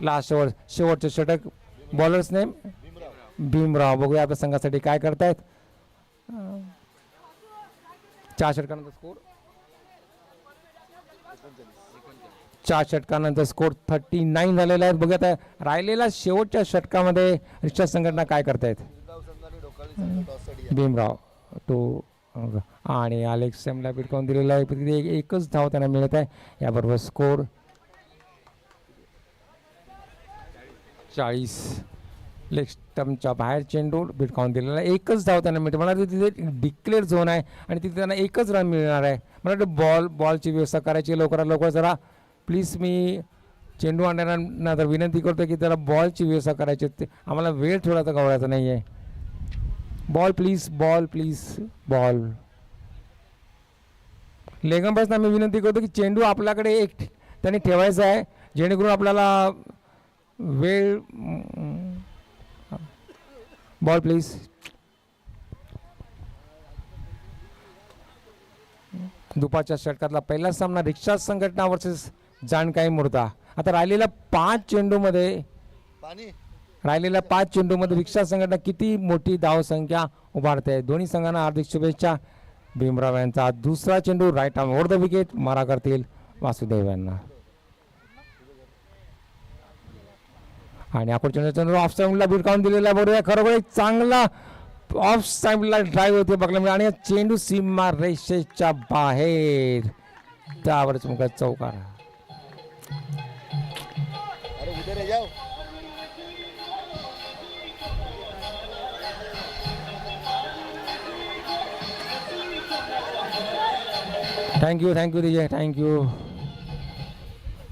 लास्ट शेवटचे षटक. Bowlers name Bhimrao. बघूया आपल्या संघासाठी काय करतायत. 4 षटकानंतर स्कोर 4 षटकानंतर स्कोर 39 झालेला आहे. बघूया आता राहिलेल्या शेवटच्या षटकामध्ये रिक्षा संघटना काय करतायत. गाव संघाने ढोकाळी संघ टॉससाठी भीमराव टू आणि अलेक्स सेमला पिटकावून दिलेला आहे. तिथे एकच धाव त्यांना मिळत आहे. याबरोबर स्कोर 40. लेग स्टम्पच्या बाहेर चेंडू भिटकावून दिलेला आहे. एकच धाव त्यांना मिळते. मला वाटतं तिथे डिक्लेअर झोन आहे आणि तिथे त्यांना एकच रन मिळणार आहे. मला वाटतं बॉलची व्यवस्था करायची लवकरात लवकर. जरा प्लीज मी चेंडू आणणाऱ्यांना तर विनंती करतो की त्याला बॉलची व्यवस्था करायची. आम्हाला वेळ थोडा तर गवळायचा नाही आहे. Ball please ball. लेगंपासून आम्ही विनंती करतो की चेंडू आपल्याकडे एक त्यांनी ठेवायचा आहे जेणेकरून आपल्याला वेळ. Ball please. दुपारच्या षटकातला पहिला सामना रिक्षा संघटना वर्सेस जानकाई मुर्दा. आता राहिलेल्या 5 चेंडूमध्ये पाणी राहिलेल्या 5 चेंडूमध्ये रिक्षा संघटना किती मोठी धावसंख्या उभारते. दोन्ही संघांना हार्दिक शुभेच्छा. भीमराव यांचा दुसरा चेंडू right arm over the wicket मारा करतील वासुदेव यांना. आणि अकोटच्या चेंडू ऑफ साईडला भिरकावून दिलेला बरोबर. खरोखर एक चांगला ऑफ साईडला ड्राईव्ह होते बघायला मिळाला आणि चेंडू सीमा रेषेच्या बाहेर. त्यावरच मुखात चौकार. अरे उधर है जाओ. Thank you DJ.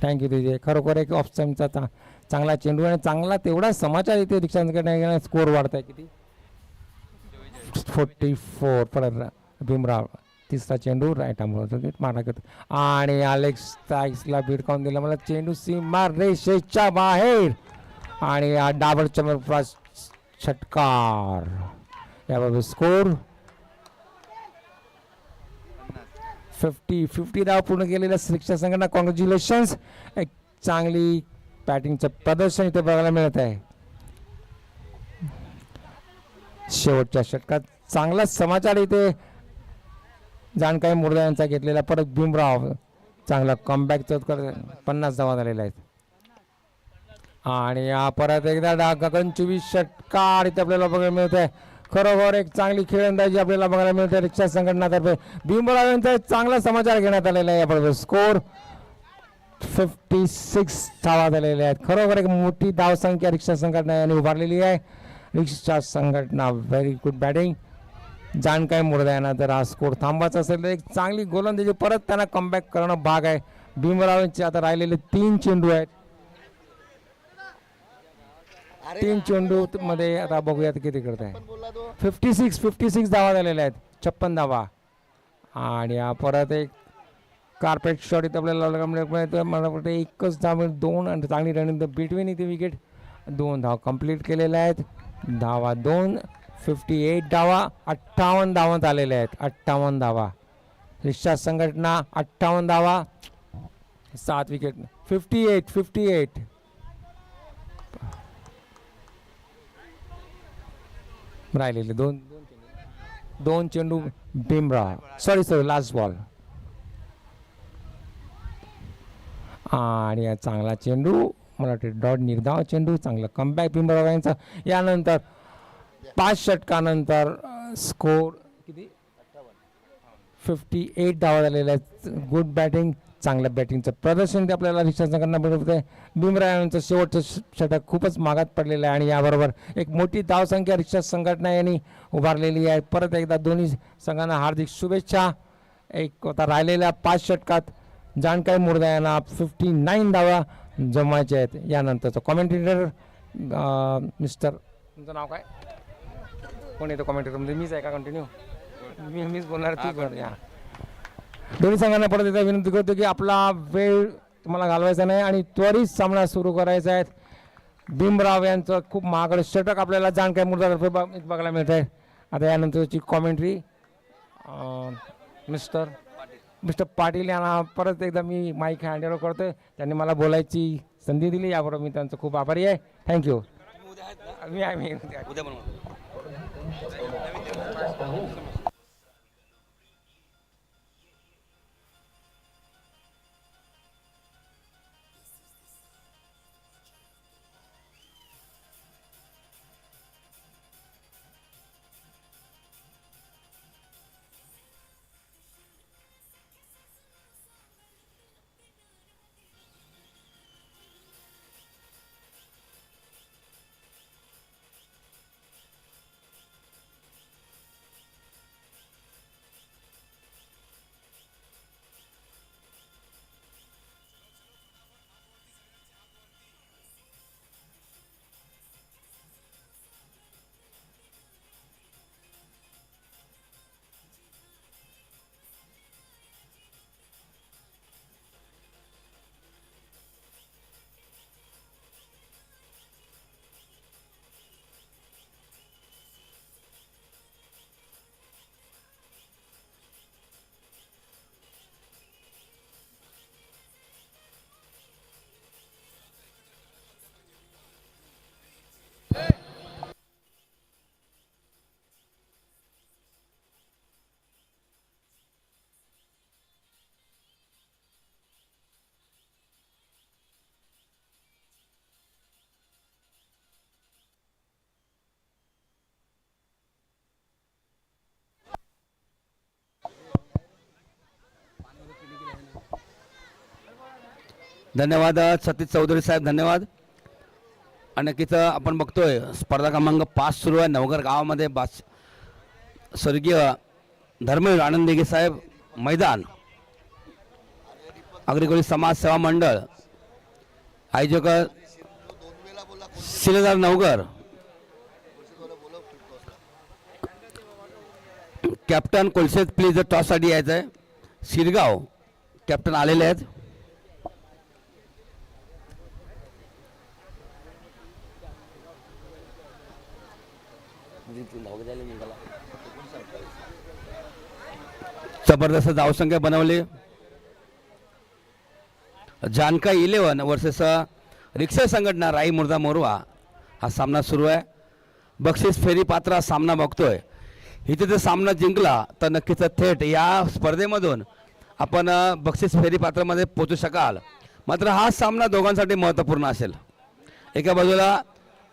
थँक्यू दिजे. खरोखर एक ऑफ साईडचा चांगला चेंडू आणि चांगला तेवढा समाचार इथे रिक्षा संघटना स्कोर वाढत आहे. किती 44. परत भीमराव तिसरा चेंडू राईट आर्मवर मारा करतो आणि अलेक्स टाईक्सला भिडकावून दिला. मला चेंडू सीमा रेषेच्या बाहेर आणि डाबर चमकप्राय षटकार. याबरोबर स्कोर 50 धाव पूर्ण केलेल्या रिक्षा संघटना कॉंग्रॅच्युलेशन्स. एक चांगली बॅटिंगचं प्रदर्शन इथे बघायला मिळत आहे. शेवटच्या षटकात चांगला समाचार इथे जानकाई मुर्दा यांचा घेतलेला. परत भीमराव चांगला कमबॅक 50 धावा झालेल्या आहेत. आणि परत एकदा गगनचुंबी षटकार इथे आपल्याला बघायला मिळत आहे. खरोखर एक चांगली खेळंदाजी आपल्याला बघायला मिळते रिक्षा संघटनातर्फे. भीमराव यांचा चांगला समाचार घेण्यात आलेला आहे. याबरोबर स्कोर 56 धावा झालेल्या आहेत. खरोखर एक मोठी धावसंख्या रिक्षा संघटना यांनी उभारलेली आहे. रिक्षा संघटना व्हेरी गुड बॅटिंग. जानकाई मुर्दा यांना जर हा स्कोर थांबायचा असेल तर एक चांगली गोलंदाजी परत त्यांना कमबॅक करणं भाग आहे. भीमराव यांचे आता राहिलेले 3 चेंडू आहेत. 3 चेंडू मध्ये आता बघूयात किती करत आहे. 56 धावा झालेल्या आहेत. 56 धावा. आणि परत एक कार्पेट शॉट इथे आपल्याला मला वाटतं एकच धाव 2 आणि चांगली रनिंग बिटवीन इथे विकेट. 2 धाव कंप्लीट केलेल्या आहेत. धावा 2 58 धावा 58 धावांत आलेल्या आहेत. 58 धावा. रिक्षा संघटना 58 धावा 7 विकेट. 58 राहिलेले 2 चेंडू भीमराव. Sorry last ball. आणि चांगला चेंडू मला वाटतं डॉट निर्धाव चेंडू. चांगला कमबॅक भीमराव यांचा. यानंतर 5 षटकानंतर स्कोर किती 58 धावा झालेल्या आहेत. Good batting. चांगल्या बॅटिंगचं प्रदर्शन ते आपल्याला रिक्षा संघटना मिळत आहे. भीमराव यांचं शेवटचं षटक खूपच मागात पडलेलं आहे आणि याबरोबर एक मोठी धावसंख्या रिक्षा संघटना यांनी उभारलेली आहे. परत एकदा दोन्ही संघांना हार्दिक शुभेच्छा. एक आता राहिलेल्या 5 षटकात जानकाई मुर्दा यांना 59 धावा जमायचे आहेत. यानंतरचं कॉमेंटेटर मिस्टर तुमचं नाव काय कोण येतं कॉमेंटेटर म्हणजे मीच आहे का कंटिन्यू मीच बोलणार तू कर. या दोन्ही संघांना परत एकदा विनंती करतो की आपला वेळ तुम्हाला घालवायचा नाही आणि त्वरित सामना सुरू करायचा आहे. भीमराव यांचं खूप महागडं षटक आपल्याला जानकाई मुर्दातर्फे बघायला मिळत आहे. आता यानंतरची कॉमेंट्री मिस्टर पाटील यांना परत एकदा मी माईक हँडओव्हर करतोय. त्यांनी मला बोलायची संधी दिली याबरोबर मी त्यांचं खूप आभारी आहे. थँक्यू. मी आहे मी उद्या बनवा. धन्यवाद सतीश चौधरी साहेब, धन्यवाद. आणि नक्कीच आपण बघतोय स्पर्धा क्रमांक 5 सुरू आहे नवघर गावामध्ये. स्वर्गीय धर्मवीर आनंद दिघे साहेब मैदान, अग्रकोळी समाज सेवा मंडळ आयोजक शिलेदार नवघर. कॅप्टन कोलशेत प्लीज टॉससाठी यायचं आहे. शिरगाव कॅप्टन आलेले आहेत. जबरदस्त धावसंख्या बनवली. जानका 11 वर्सेस रिक्षा संघटना राई मुर्दा मोरवा हा सामना सुरू आहे. बक्षीस फेरी पात्र सामना बघतोय. इथे जर सामना जिंकला तर नक्कीच थेट या स्पर्धेमधून आपण बक्षीस फेरी पात्रामध्ये पोहोचू शकाल. मात्र हा सामना दोघांसाठी महत्त्वपूर्ण असेल. एका बाजूला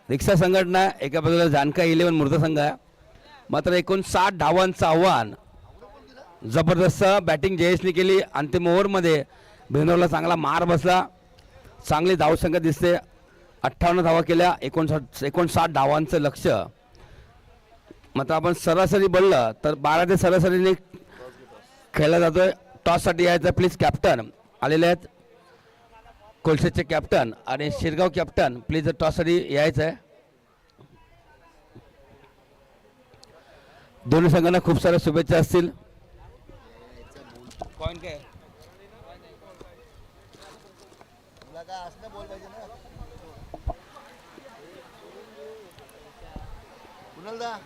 रिक्षा संघटना आहे, एका बाजूला जानका 11 मुर्दा संघ आहे. मात्र 59 धावांचं आव्हान. जबरदस्त बॅटिंग जयेशने केली. अंतिम ओव्हरमध्ये भिनोरला चांगला मार बसला. चांगली धावसंख्या दिसते. 58 धावा केल्या. 59 धावांचं लक्ष. मात्र आपण सरासरी बोललं तर 12 ते सरासरीने खेळला जातोय. टॉससाठी यायचं प्लीज कॅप्टन आलेले आहेत. कोलशेचे कॅप्टन आणि शिरगाव कॅप्टन प्लीज टॉससाठी यायचं आहे. दोन्ही संघांना खूप साऱ्या शुभेच्छा असतील. पॉईंट काय तुला काय असं बोल पाहिजे ना कुणालदा.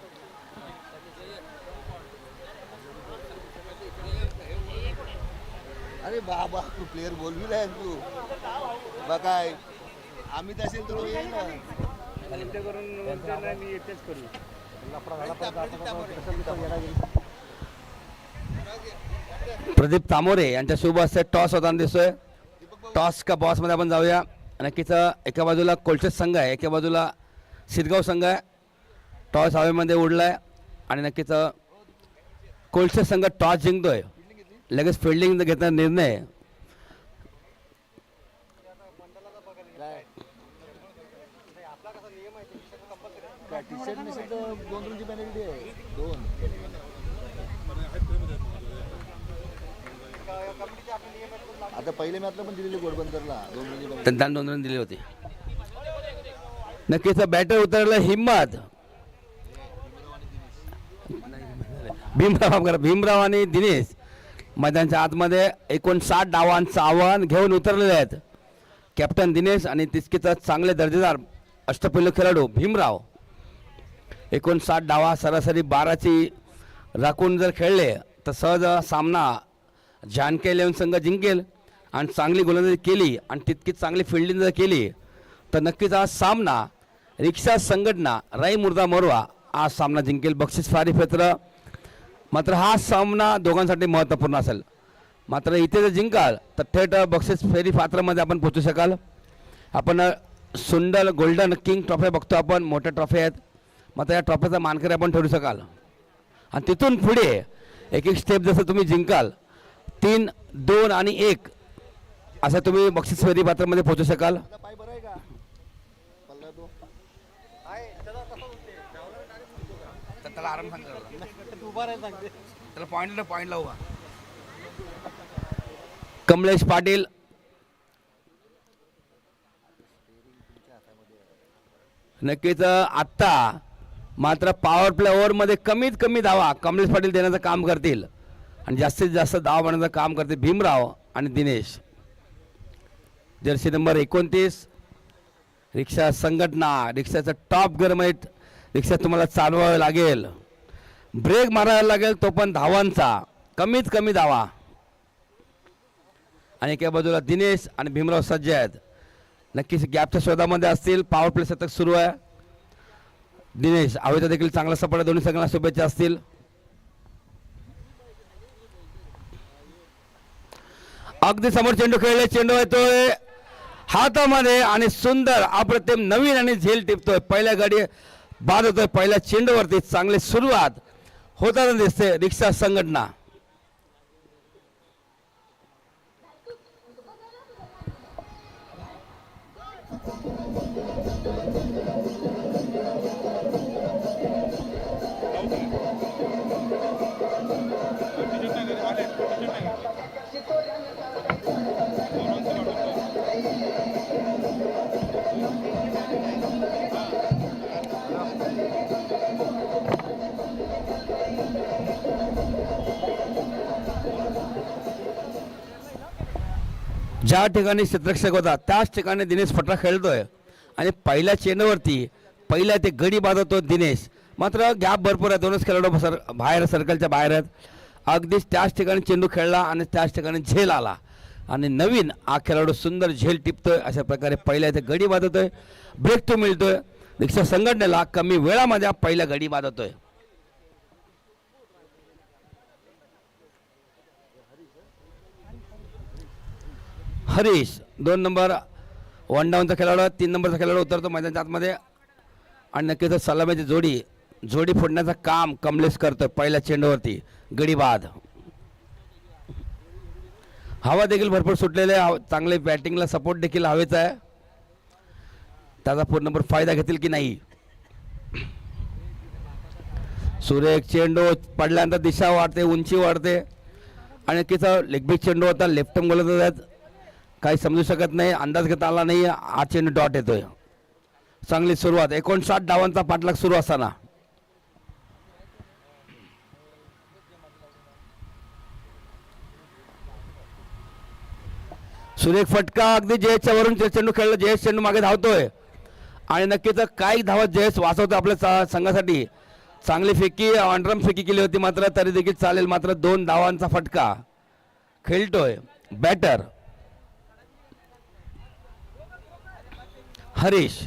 अरे बाबा तू प्लेअर बोलवी आहे तू बा काय आम्ही असेल तर येईल ना. प्रदीप तामोरे यांच्या शुभ हस्ते टॉस होताना दिसतोय. टॉस का बॉस मध्ये आपण जाऊया. नक्कीच एका बाजूला कोलशेत संघ आहे, एका बाजूला शिरगाव संघ आहे. टॉस हवेमध्ये उडलाय आणि नक्कीच कोलशेत संघ टॉस जिंकतोय. लगेच फिल्डिंग घेताना निर्णय. टी शर्ट नसेल तर 2 रनची पेनल्टी आहे. 2 आता पहिले मॅचला पण दिलेली घोडबंदरला 2 रनची पेनल्टी. त्यांना 2 रन दिले होते. नक्कीच बॅटर उतरलं हिम्मत. भीमराव आणि दिनेश मैदानाच्या आतमध्ये 59 डावांचं आव्हान घेऊन उतरलेले आहेत. कॅप्टन दिनेश आणि तितकेच चांगले दर्जेदार अष्टपैलू खेळाडू भीमराव. 59 डावा सरासरी 12ची राखून जर खेळले तर सहज सामना जानके 11 संघ जिंकेल आणि चांगली गोलंदाजी केली आणि तितकीच चांगली फिल्डिंग जर केली तर नक्कीच हा सामना रिक्षा संघटना राई मुर्दा मोरवा हा सामना जिंकेल. बक्षीस फारी पत्र मात्र हा सामना दोघांसाठी महत्त्वपूर्ण असेल. मात्र इथे जर जिंकाल तर थेट बक्षीस फेरी पात्रामध्ये आपण पोचू शकाल. आपण सुंदर गोल्डन किंग ट्रॉफी बघतो, आपण मोठ्या ट्रॉफी आहेत. मात्र या ट्रॉफीचा मानकरी आपण ठरू शकाल आणि तिथून पुढे एक एक स्टेप जसं तुम्ही जिंकाल 3, 2 आणि 1 असं तुम्ही बक्षीस फेरी पात्रामध्ये पोहोचू शकाल. पाय बरं आहे का पल्ला तो त्याला आराम त्याला पॉईंट लावू. कमलेश पाटील नक्कीच आत्ता मात्र पॉवर प्ले ओव्हरमध्ये कमीत कमी धावा कमलेश पाटील देण्याचं काम करतील आणि जास्तीत जास्त धावा बनवण्याचं काम करतील भीमराव आणि दिनेश. जर्सी नंबर 29 रिक्षा संघटना. रिक्षाचं टॉप गिअरमध्ये रिक्षा तुम्हाला चालवावं लागेल, ब्रेक मारायला लागेल, तो पण धावांचा कमीत कमी धावा. आणि एका बाजूला दिनेश आणि भीमराव सज्ज आहेत. नक्कीच गॅपच्या शोधामध्ये असतील. पॉवर प्ले शतक सुरू आहे. दिनेश हवेचा देखील चांगला सपोर्ट आहे. दोन्ही संघांना शुभेच्छा असतील. अगदी समोर चेंडू खेळले, चेंडू येतोय हातामध्ये आणि सुंदर अप्रतिम नवीन आणि झेल टिपतोय. पहिल्या गाडी बाद होतोय. पहिल्या चेंडूवरती चांगली सुरुवात होताना दिसते रिक्षा संघटना. ज्या ठिकाणी क्षेत्ररक्षक होता त्याच ठिकाणी दिनेश फटका खेळतोय आणि पहिल्या चेंडूवरती पहिल्या ते गडी बांधतो दिनेश. मात्र गॅप भरपूर आहे. दोनच खेळाडू बाहेर सर्कलच्या बाहेर आहेत. अगदीच त्याच ठिकाणी चेंडू खेळला आणि त्याच ठिकाणी झेल आला आणि नवीन हा खेळाडू सुंदर झेल टिपतोय. अशा प्रकारे पहिल्या ते गडी बांधतोय, ब्रेक तो मिळतोय. रिक्षा संघटनेला कमी वेळामध्ये पहिल्या गडी बांधतोय. हरीश 2 नंबर 1 डाऊनचा खेळाडू, 3 नंबरचा खेळाडू उतरतो मैदानाच्या आतमध्ये आणि नक्कीच सलामीची जोडी फोडण्याचं काम कमलेश करतोय. पहिल्या चेंडूवरती गडी बाद. हवा देखील भरपूर सुटलेले आहे. चांगले बॅटिंगला सपोर्ट देखील हवेचा आहे. त्याचा पूर्णभर फायदा घेतील की नाही. सुरेख चेंडू पडल्यानंतर दिशा वाढते, उंची वाढते आणि नक्कीच लेगबिग चेंडू होता. लेफ्ट हँड गोलंदाज आहेत. काही समजू शकत नाही, अंदाज घेता आला नाही. हा चेंडू डॉट येतोय. चांगली सुरुवात. 59 धावांचा पाठलाग सुरू असताना सुरेख फटका. अगदी जयेशच्या वरून चेंडू खेळला. जयेश चेंडू मागे धावतोय आणि नक्कीच काही धावत जयेश वाचवतो आपल्या संघासाठी. चांगली फेकी अंडरम फेकी केली होती मात्र तरी देखील चालेल. मात्र 2 धावांचा फटका खेळतोय बॅटर हरीश.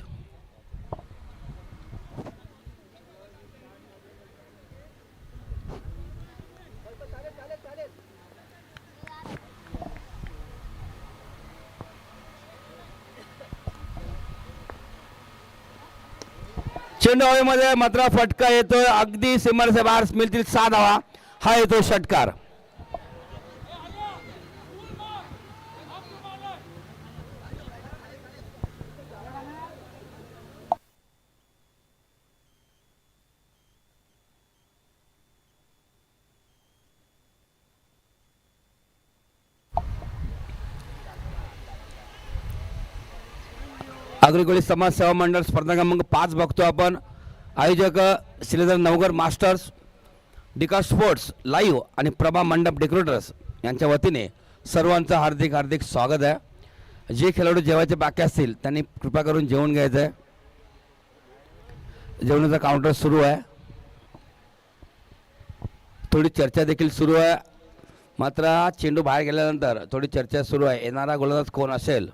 चेंडू हवेमध्ये मात्र फटका येतोय. अगदी सीमारेषे बाहेर मिळतील 6 धावा. हा येतो षटकार. अग्रगोळी समाज सेवा मंडळ स्पर्धा क्रमांक 5 बघतो आपण. आयोजक श्रीधर नवगर मास्टर्स, डिका स्पोर्ट्स लाईव्ह आणि प्रभा मंडप डेकोरेटर्स यांच्या वतीने सर्वांचं हार्दिक हार्दिक स्वागत आहे. जे खेळाडू जेवायचे बाकी असतील त्यांनी कृपा करून जेवण घ्यायचं आहे. जेवणाचा काउंटर सुरू आहे. थोडी चर्चा देखील सुरू आहे. मात्र चेंडू बाहेर गेल्यानंतर थोडी चर्चा सुरू आहे, येणारा गोलंदाज कोण असेल.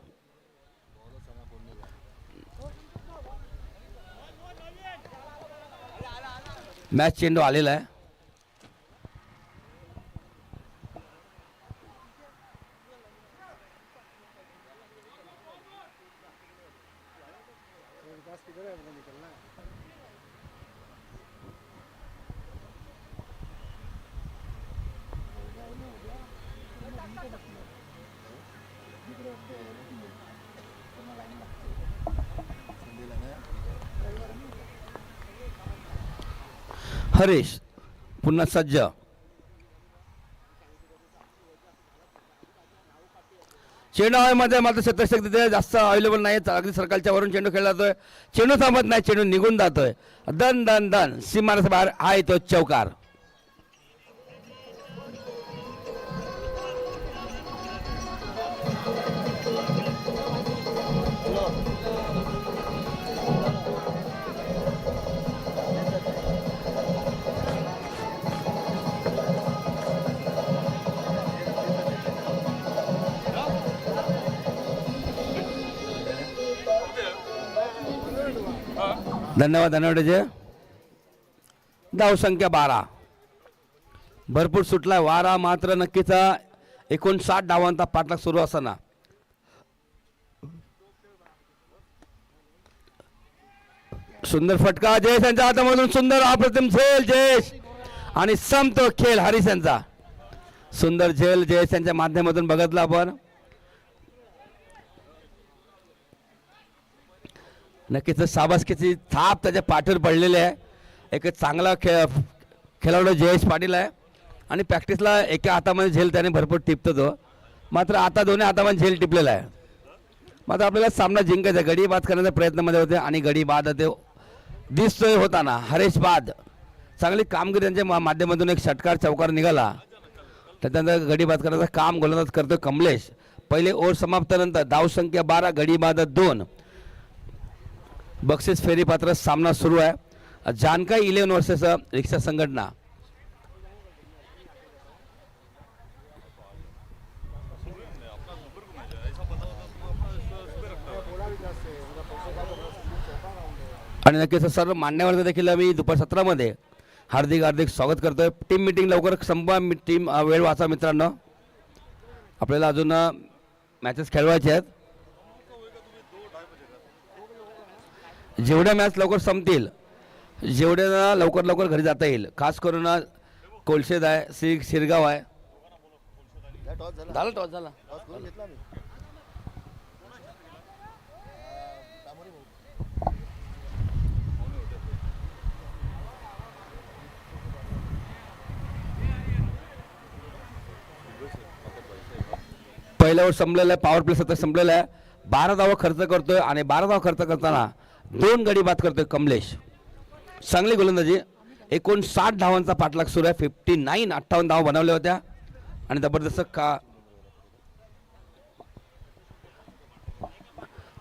मॅच चेंडू आलेला आहे. हरीश पुन्हा सज्ज. चेंडू हवेमध्ये मात्र क्षेत्ररक्षक तिथे जास्त अवेलेबल नाही, अगदी सर्कलच्या वरून चेंडू खेळला जातोय. चेंडू थांबत नाही, चेंडू निघून जातोय. दन दन दन सीमारेषा बाहेर हा येतो चौकार. धन्यवाद धन्यवाद अजय. धाव संख्या 12. भरपूर सुटलाय वारा, मात्र नक्कीच 59 धावांचा पाठलाग सुरू असताना सुंदर फटका जयेश यांच्या हातामधून. सुंदर अप्रतिम झेल जयेश आणि संपतो खेळ हरीश यांचा. सुंदर झेल जयेश यांच्या माध्यमातून बघितला आपण. नक्कीच शाबासकीची थाप त्याच्या पाठीवर पडलेली आहे. एक चांगला खेळाडू जयेश पाटील आहे आणि प्रॅक्टिसला एका हातामध्ये झेल त्याने भरपूर टिपतो तो, मात्र आता दोन्ही हातामध्ये झेल टिपलेला आहे. मात्र आपल्याला सामना जिंकायचा, गडी बाद करण्याच्या प्रयत्नामध्ये होते आणि गडी बाद ते दिसतोय होताना. हरेश बाद चांगली कामगिरी त्यांच्या माध्यमातून एक षटकार चौकार निघाला. त्याच्यानंतर गडी बाद करण्याचं काम गोलंदाज करतोय कमलेश. पहिले ओव्हर समाप्तीनंतर धाव संख्या 12, गडी बाद 2. बक्षीस फेरी पात्र सामना सुरू आहे. जानका 11 वर्सेस रिक्षा संघटना. आणि नक्कीच सर्व मान्यवर देखील आम्ही दुपार 17 मध्ये हार्दिक हार्दिक स्वागत करतोय. टीम मीटिंग लवकर संपवा, टीम वेळ वाचा मित्रांनो. आपल्याला अजून मॅचेस खेळवायचे आहेत. जेवढ्या मॅच लवकर संपतील जेवढ्या लवकर लवकर घरी जाता येईल. खास करून कोलशेद आहे, शिरगाव आहे. झालं टॉस झाला. पहिल्यावर संपलेलं आहे, पॉवर प्ले सतत संपलेलं आहे. 12 धावा खर्च करतोय आणि 12 धावा खर्च करताना 2 गडी बाद करतोय कमलेश. चांगली गोलंदाजी. 59 धावांचा पाठलाग सुरू आहे. 58 धावा बनवल्या होत्या आणि जबरदस्त का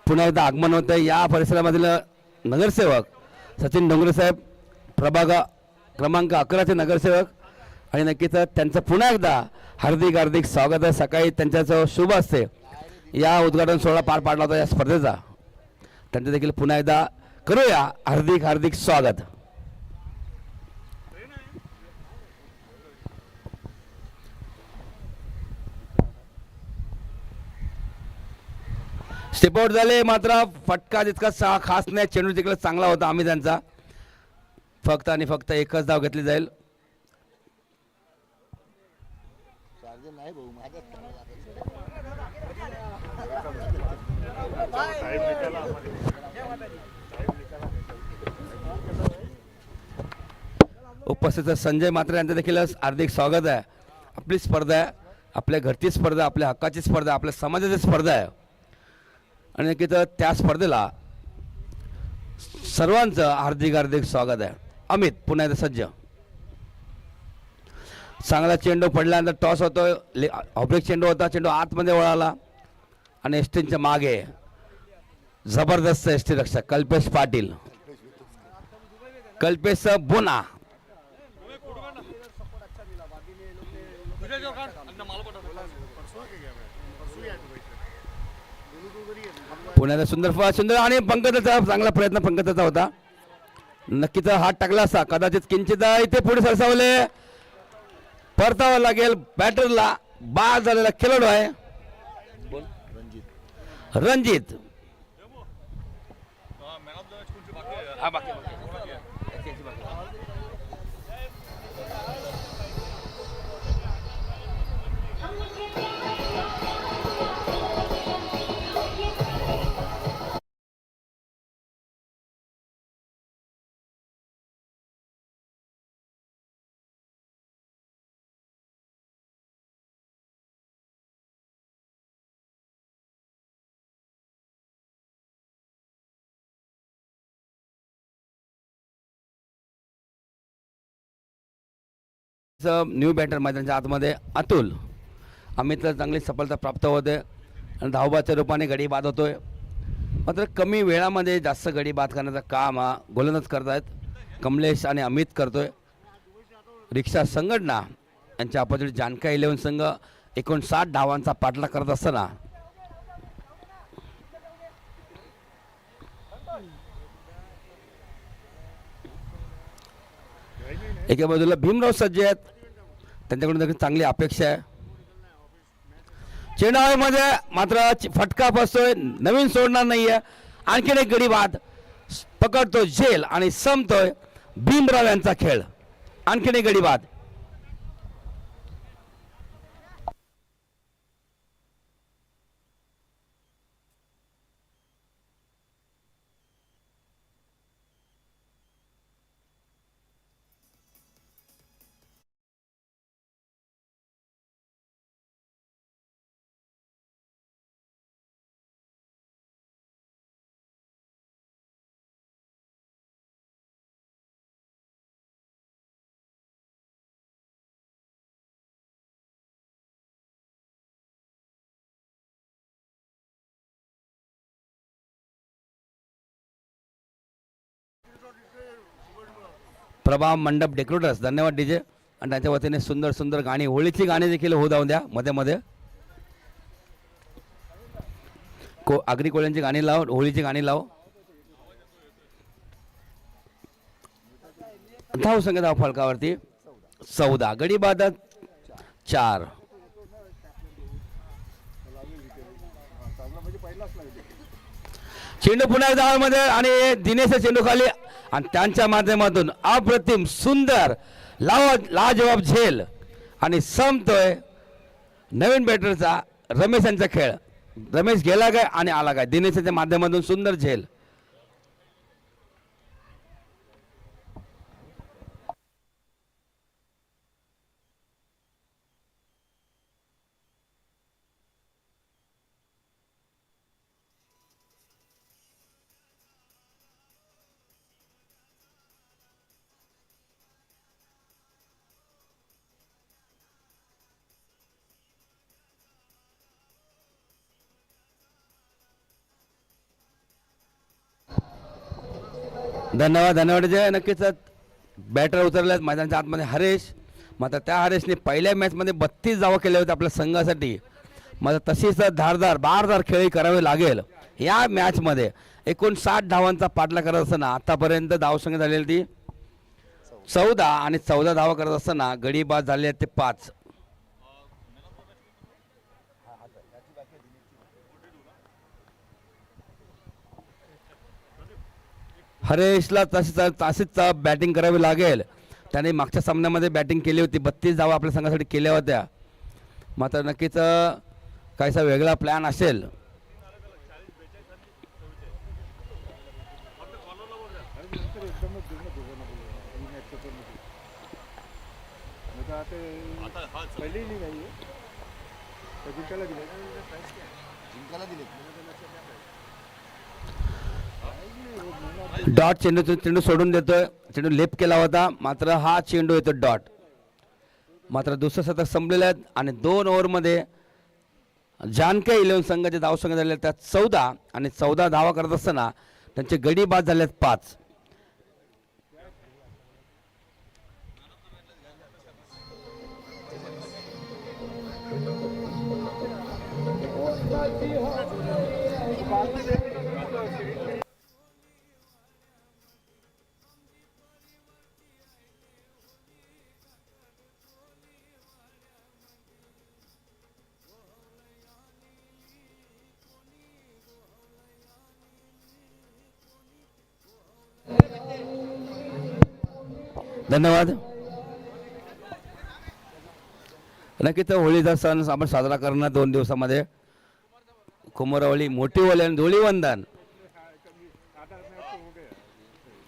पुन्हा एकदा आगमन होतं या परिसरामधील नगरसेवक सचिन डोंगरे साहेब, प्रभाग क्रमांक 11 चे नगरसेवक. आणि नक्कीच त्यांचं पुन्हा एकदा हार्दिक हार्दिक स्वागत आहे. सकाळी त्यांच्याचं शुभ असते या उद्घाटन सोहळा पार पाडला होता या स्पर्धेचा. त्यांचं देखील पुन्हा एकदा करूया हार्दिक हार्दिक स्वागत. स्टेप आउट झाले, मात्र फटका जितका खास नाही. चेंडू तिकडे चांगला होता आम्ही त्यांचा. फक्त आणि फक्त एकच धाव घेतली जाईल. उपस्थित संजय मात्रे यांचं देखील हार्दिक स्वागत आहे. आपली स्पर्धा आहे, आपल्या घरची स्पर्धा, आपल्या हक्काची स्पर्धा, आपल्या समाजाची स्पर्धा आहे. आणि नक्कीच त्या स्पर्धेला सर्वांचं हार्दिक हार्दिक स्वागत आहे. अमित पुन्हा एकदा सज्ज. चांगला चेंडू पडल्यानंतर टॉस होतोय. ऑब्लिक चेंडू होता, चेंडू आतमध्ये वळाला आणि एसटीच्या मागे जबरदस्त एसटी रक्षक कल्पेश पाटील, कल्पेश बोना. पुण्याचा सुंदर आणि पंकजाचा चांगला प्रयत्न पंकजाचा होता. नक्कीच हात टाकला असता कदाचित किंचित इथे पुढे सरसावले. परतावं लागेल बॅटरला. बाद झालेला खेळाडू आहे रणजित. न्यू बॅटर मैदानाच्या आतमध्ये अतुल अमितला चांगली सफलता प्राप्त होते आणि धावबाच्या रूपाने गडी बाद होतोय. मात्र कमी वेळामध्ये जास्त गडी बाद करण्याचं काम हा गोलंदाज करतायत कमलेश आणि अमित करतोय. रिक्षा संघटना यांच्या अपोजिट जानका 11 संघ 59 धावांचा पाठलाग करत असताना एका बाजूला भीमराव सज्ज आहेत. त्यांच्याकडून देखील चांगली अपेक्षा आहे. चेंडामध्ये मात्र फटका बसतोय. नवीन सोडणार नाहीये. आणखीन एक गडी बाद पकडतो झेल आणि संपतोय भीमराव यांचा खेळ. आणखीन एक गडी बाद. प्रभा मंडप डेकोरेटर्स धन्यवाद डीजे. आणि त्यांच्या वतीने सुंदर सुंदर गाणी होळीची गाणी देखील होऊ जाऊन द्या. मध्ये मध्ये आगरी कोळ्यांची गाणी लाव. होळीची गाणी लाव. धाव संख्या धाव फलकावरती 14 गडी बाद 4. चेंडू पुन्हा धावामध्ये आणि दिनेश चेंडू खाली आणि त्यांच्या माध्यमातून अप्रतिम सुंदर लाजवाब झेल आणि संपतोय नवीन बॅटरचा रमेश यांचा खेळ. रमेश गेला काय आणि आला काय. दिनेशच्या माध्यमातून सुंदर झेल. धन्यवाद जय. नक्कीच बॅटर उतरल्यात मैदानाच्या आतमध्ये हरेश. मात्र त्या हरेशने पहिल्या मॅचमध्ये 32 धावा केल्या होत्या आपल्या संघासाठी. मात्र तशीच बारदार खेळी करावी लागेल या मॅचमध्ये. 59 धावांचा पाठलाग करत असताना आतापर्यंत धावसंख्या झालेली ती 14 आणि 14 धावा करत असताना गडी बाद झाले ते 5. हरेशला तशीच बॅटिंग करावी लागेल. त्याने मागच्या सामन्यामध्ये बॅटिंग केली होती. 32 धावा आपल्या संघासाठी केल्या होत्या. मात्र नक्कीच काहीसा वेगळा प्लॅन असेल. डॉट चेंडू सोडून देतोय. चेंडू लेप केला होता मात्र हा चेंडू येतो डॉट. मात्र दुसरं शतक संपलेलं आहे आणि 2 ओव्हरमध्ये जानका 11 संघाचे धावसंख्या झाले त्यात 14 आणि 14 धावा करत असताना त्यांचे गडी बाद झाले 5. धन्यवाद. नक्कीच होळीचा सण आपण साजरा करणार 2 दिवसामध्ये. कुमारवली, मोठी होळी आणि धुळीवंदन.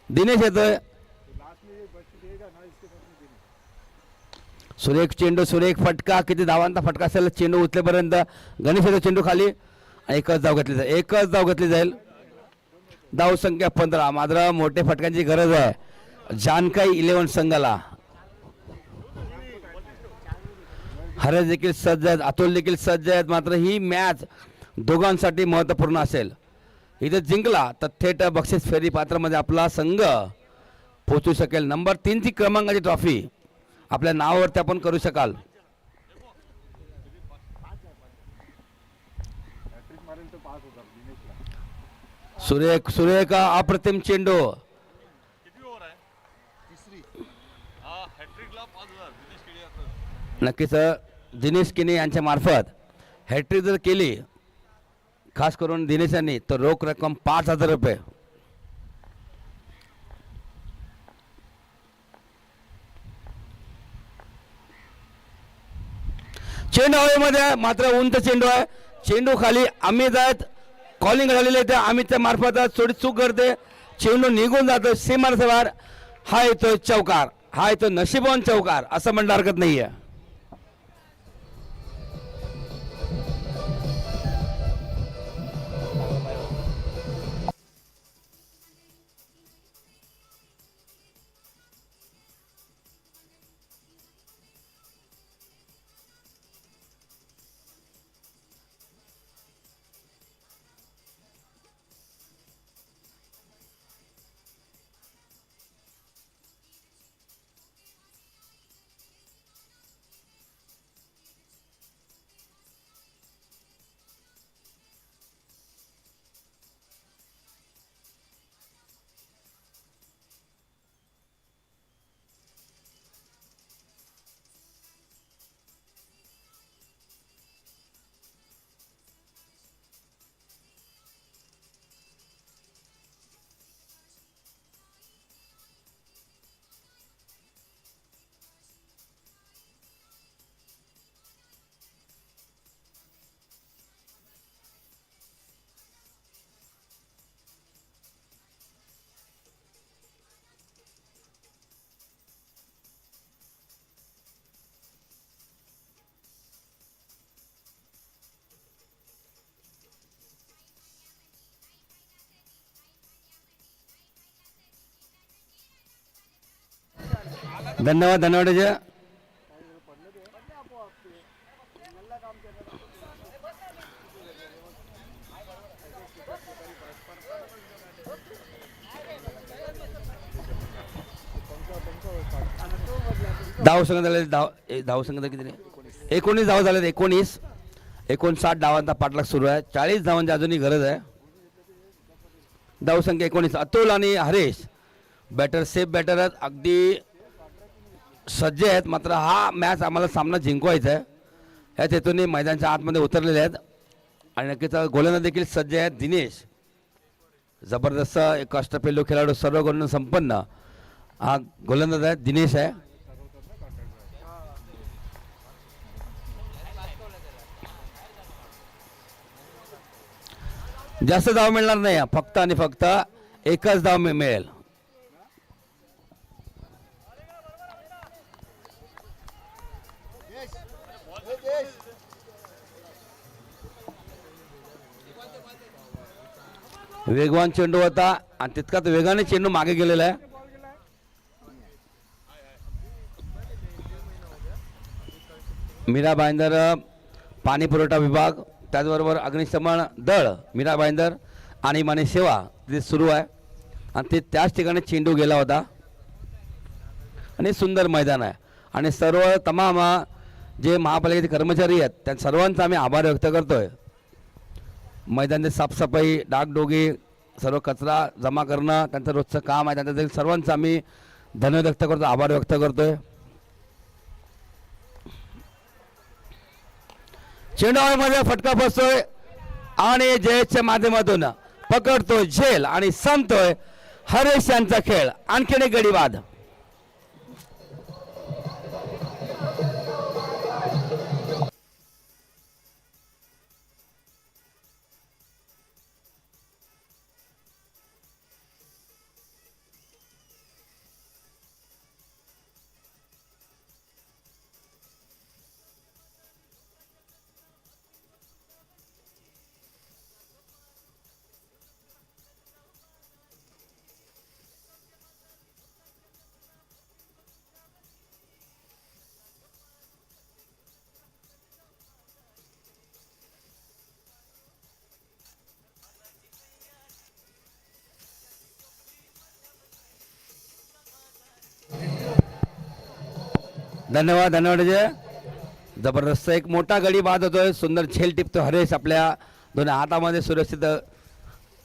दिनेश येतोय. सुरेख चेंडू, सुरेख फटका. किती धावांचा फटका असेल चेंडू उचलेपर्यंत. गणेश येतो चेंडू खाली. एकच धाव घेतली जाईल, एकच धाव घेतली जाईल. धाव संख्या 15. मात्र मोठे फटक्यांची गरज आहे जानकाई 11 संघाला. हरेश देखील सज्ज आहेत, अतुल देखील सज्ज आहेत. मात्र ही मॅच दोघांसाठी महत्त्वपूर्ण असेल. इथे जिंकला तर थेट बक्षीस फेरी पात्रामध्ये आपला संघ पोहोचू शकेल. नंबर 3 ची क्रमांकाची ट्रॉफी आपल्या नावावरती आपण करू शकाल. सुरेख, सुरेख, अप्रतिम चेंडू. नक्कीच दिनेश किने यांच्या मार्फत हॅट्रिक जर केली खास करून दिनेश यांनी तर रोख रक्कम 5,000 रुपये. चेंडू हवेमध्ये, मात्र उंच चेंडू आहे. चेंडू खाली अमित आहेत. कॉलिंग झालेली आहे त्या अमितच्या मार्फत थोडी चूक करते. चेंडू निघून जातो सीमारेषेवर. हा येतोय चौकार, हा येतो नशिबवान चौकार असं म्हणणं हरकत नाहीये. धन्यवाद, धन्यवाद. धाव संघ झाले, धाव संघ किती रे? 19 धाव झाले. 59 धावांचा पाठलाग सुरू आहे. 40 धावांची अजूनही गरज आहे. धाव संख्या 19. अतुल आणि हरेश बॅटर, सेफ बॅटर आहेत, अगदी सज्ज आहेत. मात्र हा मॅच आम्हाला सामना जिंकवायचा आहे. ह्याच हेतूने मैदानाच्या आतमध्ये उतरलेले आहेत. आणि नक्कीच गोलंदाज देखील सज्ज आहेत. दिनेश जबरदस्त एक अष्टपैलू खेळाडू, सर्व गुण संपन्न हा गोलंदाज आहे. दिनेश आहे. जास्त धाव मिळणार नाही, फक्त आणि फक्त एकच धाव मिळेल. वेगवान चेंडू होता आणि तितकाच वेगाने चेंडू मागे गेलेला आहे. मीरा भाईंदर पाणी पुरवठा विभाग, त्याचबरोबर अग्निशमन दळ मीरा भाईंदर आणि माने सेवा ते सुरू आहे. आणि ते त्याच ठिकाणी चेंडू गेला होता. आणि सुंदर मैदान आहे. आणि सर्व तमाम जे महापालिकेचे कर्मचारी आहेत त्या सर्वांचा आम्ही आभार व्यक्त करतोय. मैदानाची साफसफाई, डागडोगी, सर्व कचरा जमा करणं त्यांचं रोजचं काम आहे. त्यांच्या सर्वांचा आम्ही धन्यवाद व्यक्त करतो, आभार व्यक्त करतोय. चेंडूमध्ये फटका बसतोय आणि जयेशच्या माध्यमातून पकडतोय झेल आणि संपतोय हरेश यांचा खेळ. आणखीन एक गडी बाद. धन्यवाद धन्यवाद अजय. जबरदस्त एक मोठा गडी बाद होतोय. सुंदर झेल टिपतो हरेश आपल्या दोन्ही हातामध्ये सुरक्षित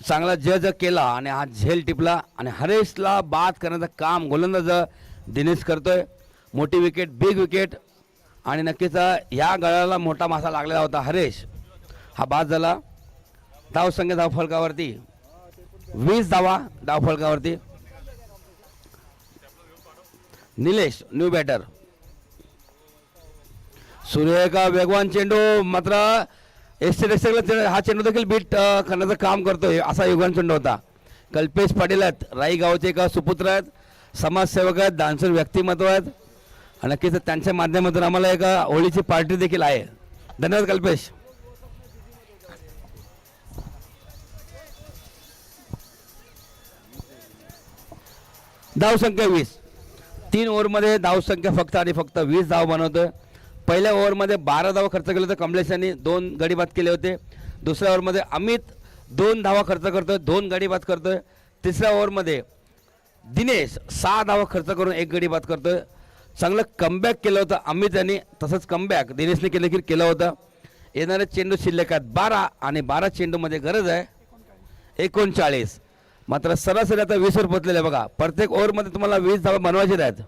चांगला जज केला आणि हा झेल टिपला आणि हरेशला बाद करण्याचं काम गोलंदाज दिनेश करतोय. मोठी विकेट बिग विकेट आणि नक्कीच या गळ्याला मोठा मासा लागलेला होता. हरेश हा बाद झाला. धावसंख्या धावफलकावरती 20 धावा धावफलकावरती. Nilesh new batter. सूर्यका वेगवान चेंडू मात्र एसटी हा चेंडू देखील बीट करण्याचं काम करतोय असा वेगवान चेंडू होता. कल्पेश पाटील आहेत राई गावचे एक सुपुत्र आहेत, समाजसेवक आहेत, दानशूर व्यक्तिमत्व आहेत आणि नक्कीच त्यांच्या माध्यमातून आम्हाला एक होळीची पार्टी देखील आहे. धन्यवाद कल्पेश. धावसंख्या 20. 3 ओव्हरमध्ये धावसंख्या फक्त आणि फक्त 20 धाव बनवतोय. पहिल्या ओव्हरमध्ये 12 धावा खर्च केले होते. कमलेश यांनी 2 गडी बाद केले होते. दुसऱ्या ओव्हरमध्ये अमित 2 धावा खर्च करतोय, 2 गडी बाद करतोय. तिसऱ्या ओव्हरमध्ये दिनेश 6 धावा खर्च करून 1 गडी बाद करतोय. चांगलं कमबॅक केलं होतं अमित यांनी, तसंच कमबॅक दिनेशने देखील केलं होतं. येणारे चेंडू शिल्लक आहेत 12 आणि 12 चेंडूमध्ये गरज आहे 39. मात्र सरासरी आता 20 वर पोचलेलं आहे बघा. प्रत्येक ओव्हरमध्ये तुम्हाला 20 धावा बनवायचे आहेत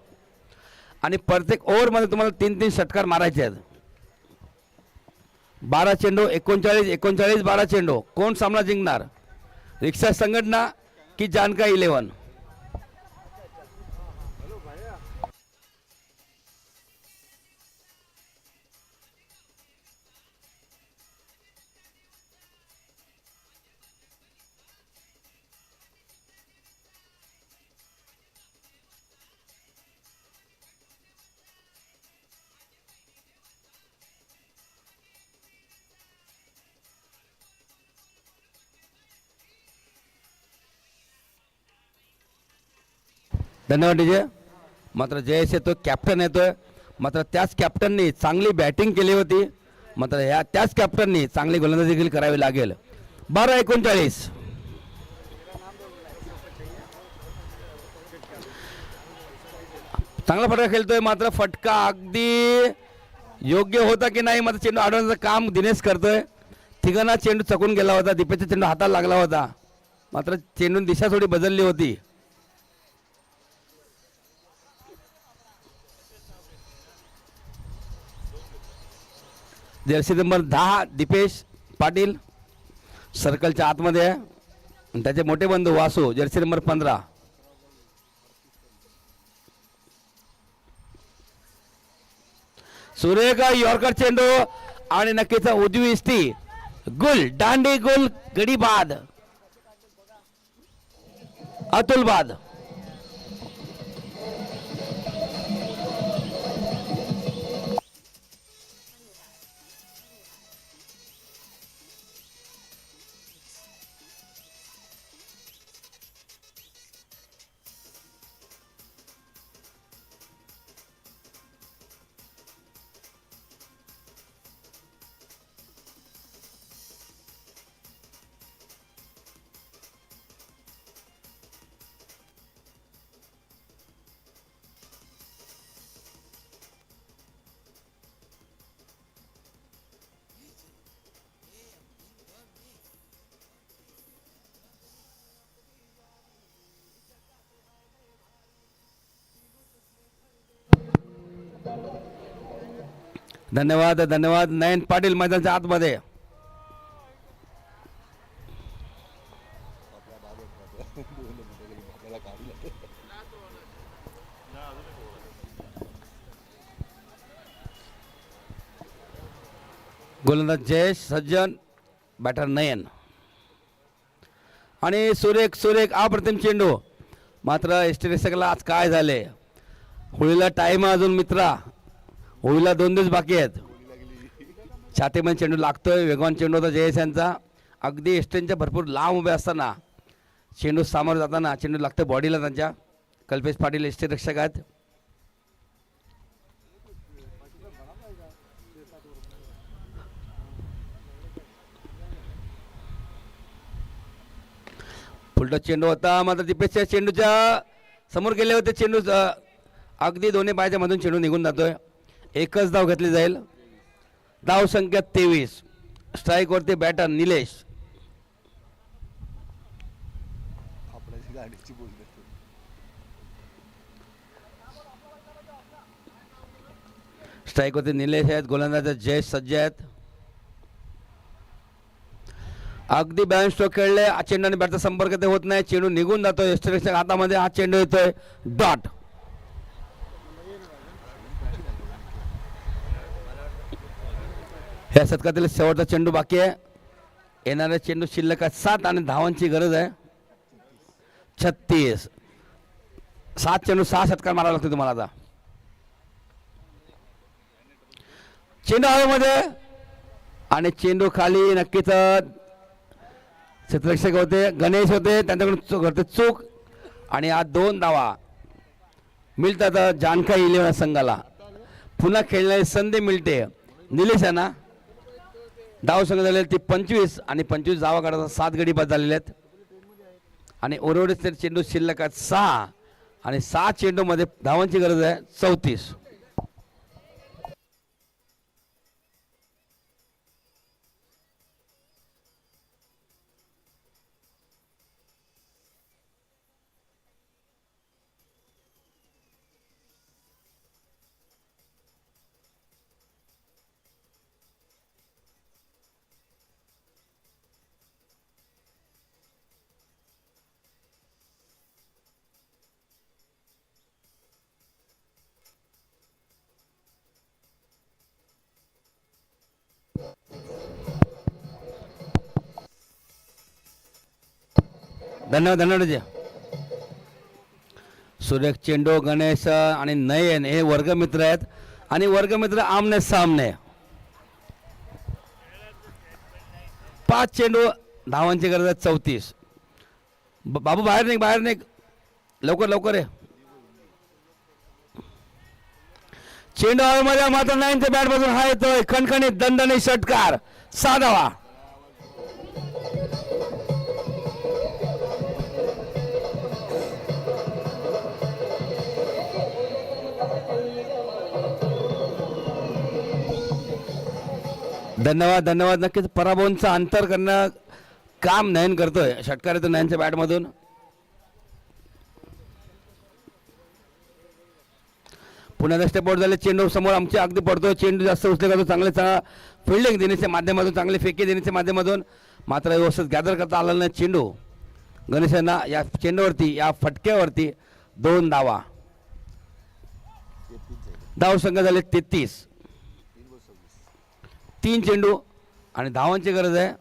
आणि प्रत्येक ओव्हरमध्ये तुम्हाला 3-3 षटकार मारायचे आहेत. 12 चेंडू 39 12 चेंडू. कोण सामना जिंकणार? रिक्षा संघटना की जानका 11? धन्यवाद डीजे. मात्र जयेश येतोय, कॅप्टन येतोय. मात्र त्याच कॅप्टननी चांगली बॅटिंग केली होती. मात्र ह्या त्याच कॅप्टननी चांगली गोलंदाजी देखील करावी लागेल. 12-39. चांगला फटका खेळतोय. मात्र फटका अगदी योग्य होता की नाही मात्र चेंडू अडवण्याचं काम दिनेश करतोय. तिघांना चेंडू चकून गेला होता. दीपेचा चेंडू हाताला लागला होता. मात्र चेंडून दिशा थोडी बदलली होती. जर्सी नंबर 10 दीपेश पाटील सर्कलच्या आतमध्ये आहे आणि त्याचे मोठे बंधू वासू जर्सी नंबर 15. सुरेखा यॉर्कर चेंडू आणि नक्कीच उजवी इष्टी गुल दांडी गुल गडी बाद अतुल बाद. धन्यवाद धन्यवाद. नयन पाटील मैदानाच्या आतमध्ये. गोलंदाज जयेश सज्जन, बॅटर नयन आणि सुरेख अप्रतिम चेंडू. मात्र एस्टिरेसकला आज काय झाले? होळीला टाइम अजून मित्रा, होळीला 2 दिवस बाकी आहेत. छातीमध्ये चेंडू लागतोय. वेगवान चेंडू होता जयेश यांचा. अगदी एस्टेनच्या भरपूर लांब उभे असताना चेंडू सामोरं जाताना चेंडू लागतोय बॉडीला त्यांच्या. कल्पेश पाटील एसटी रक्षक आहेत. फुलटॉस चेंडू होता मात्र दीपेशच्या चेंडूच्या समोर गेले होते. चेंडू अगदी दोन्ही पायाच्या मधून चेंडू निघून जातोय. एकच धाव घेतली जाईल. धाव संख्या 23. स्ट्राईकवरती बॅटर निलेश. आपल्याची गाडीची बोलतो. स्ट्राईकवरती निलेश आहेत. गोलंदाज जयेश सज्ज आहेत. अगदी बॅलन्स स्ट्रोक खेळले. चेंडू आणि बॅटचा संपर्क ते होत नाही. चेंडू निघून जातोय यष्टीरक्षक हातामध्ये. हा चेंडू येतोय डॉट. या शतकातील शेवटचा चेंडू बाकी आहे. येणाऱ्या चेंडू शिल्लक आहे 7 आणि धावांची गरज आहे 36. 7 चेंडू 6 षटकार मारावा लागतो तुम्हाला आता. चेंडू हवेमध्ये आणि चेंडू खाली. नक्कीच क्षेत्ररक्षक होते गणेश होते त्यांच्याकडून घडते चूक आणि आज 2 धावा मिळतात जानका 11 संघाला. पुन्हा खेळण्याची संधी मिळते. निलेश आहे ना. धाव संघ झालेली ती 25 आणि 25 धावा काढायचा 7 गडी बाद झालेले आहेत आणि उर्वरित चेंडू शिल्लक आहेत 6 आणि 6 चेंडूमध्ये धावांची गरज आहे 34. धन्यवाद धन्यवाद. सुरेख चेंडू गणेश आणि नयन हे वर्गमित्र आहेत आणि वर्गमित्र आमने सामने. 5 चेंडू धावांची गरज आहे 34. बाबू बाहेर निघ बाहेर निघ लवकर लवकर आहे. चेंडू हवेमध्ये मात्र नाईनच्या बॅट बाजून हा येतोय खणखणीत दणदणीत षटकार 6 धावा. धन्यवाद धन्यवाद. नक्कीच पराभवांचं अंतर करणं काम नयन करतोय. षटकार येतो नयनच्या बॅटमधून. पुन्हा स्टेप आउट झाले. चेंडू समोर आमचे अगदी पडतोय. चेंडू जास्त उचले जातो. चांगले फिल्डिंग देण्याच्या माध्यमातून चांगले फेकी देण्याच्या माध्यमातून मात्र व्यवस्थित गॅदर करता आलेला नाही चेंडू. गणेशांना या चेंडूवरती या फटक्यावरती 2 धावा. धाव संख्या झाले 33. 3 चेंडू आणि धावांची गरज आहे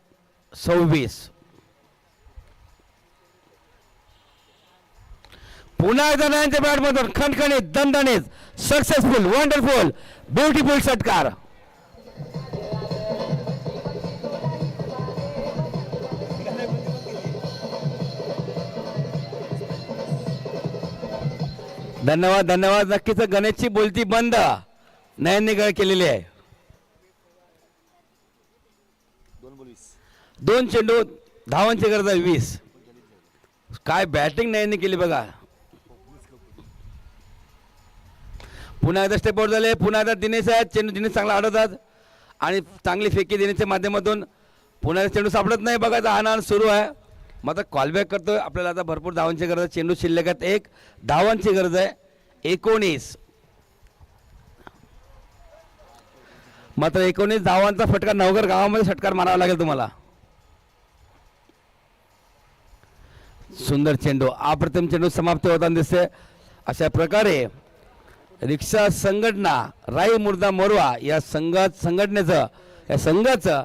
26. पुन्हा एकदा नयनच्या बॅटमधून खणखणीत दणदणीत सक्सेसफुल वंडरफुल ब्युटिफुल षटकार. धन्यवाद धन्यवाद. नक्कीच गणेशची बोलती बंद नयनने केलेली आहे. 2 चेंडू धावांची गरज आहे 20. काय बॅटिंग नयनने केली बघा. पुन्हा एकदा स्टेप आउट झाले. पुन्हा एकदा दिनेश आहेत. चेंडू दिनेश चांगला अडवतात आणि चांगली फेकी देण्याच्या माध्यमातून पुन्हा चेंडू सापडत नाही. बघा हाणाहाण सुरू आहे. मात्र कॉलबॅक करतोय. आपल्याला आता भरपूर धावांची गरज आहे. चेंडू शिल्लक आहेत 1. धावांची गरज आहे 19. मात्र 19 धावांचा फटका नवघर गावामध्ये षटकार मारावा लागेल तुम्हाला. सुंदर चेंडू अप्रतिम चेंडू समाप्त होताना दिसते. अशा प्रकारे रिक्षा संघटना राई मुर्दा मोरवा या संघटनेचं या संघाचं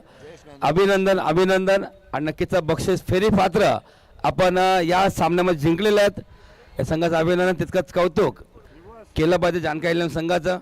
अभिनंदन अभिनंदन आणि नक्कीच बक्षीस फेरी पात्र आपण या सामन्यामध्ये जिंकलेले आहेत. या संघाचं अभिनंदन तितकंच कौतुक केलं पाहिजे जानका 11 संघाचं.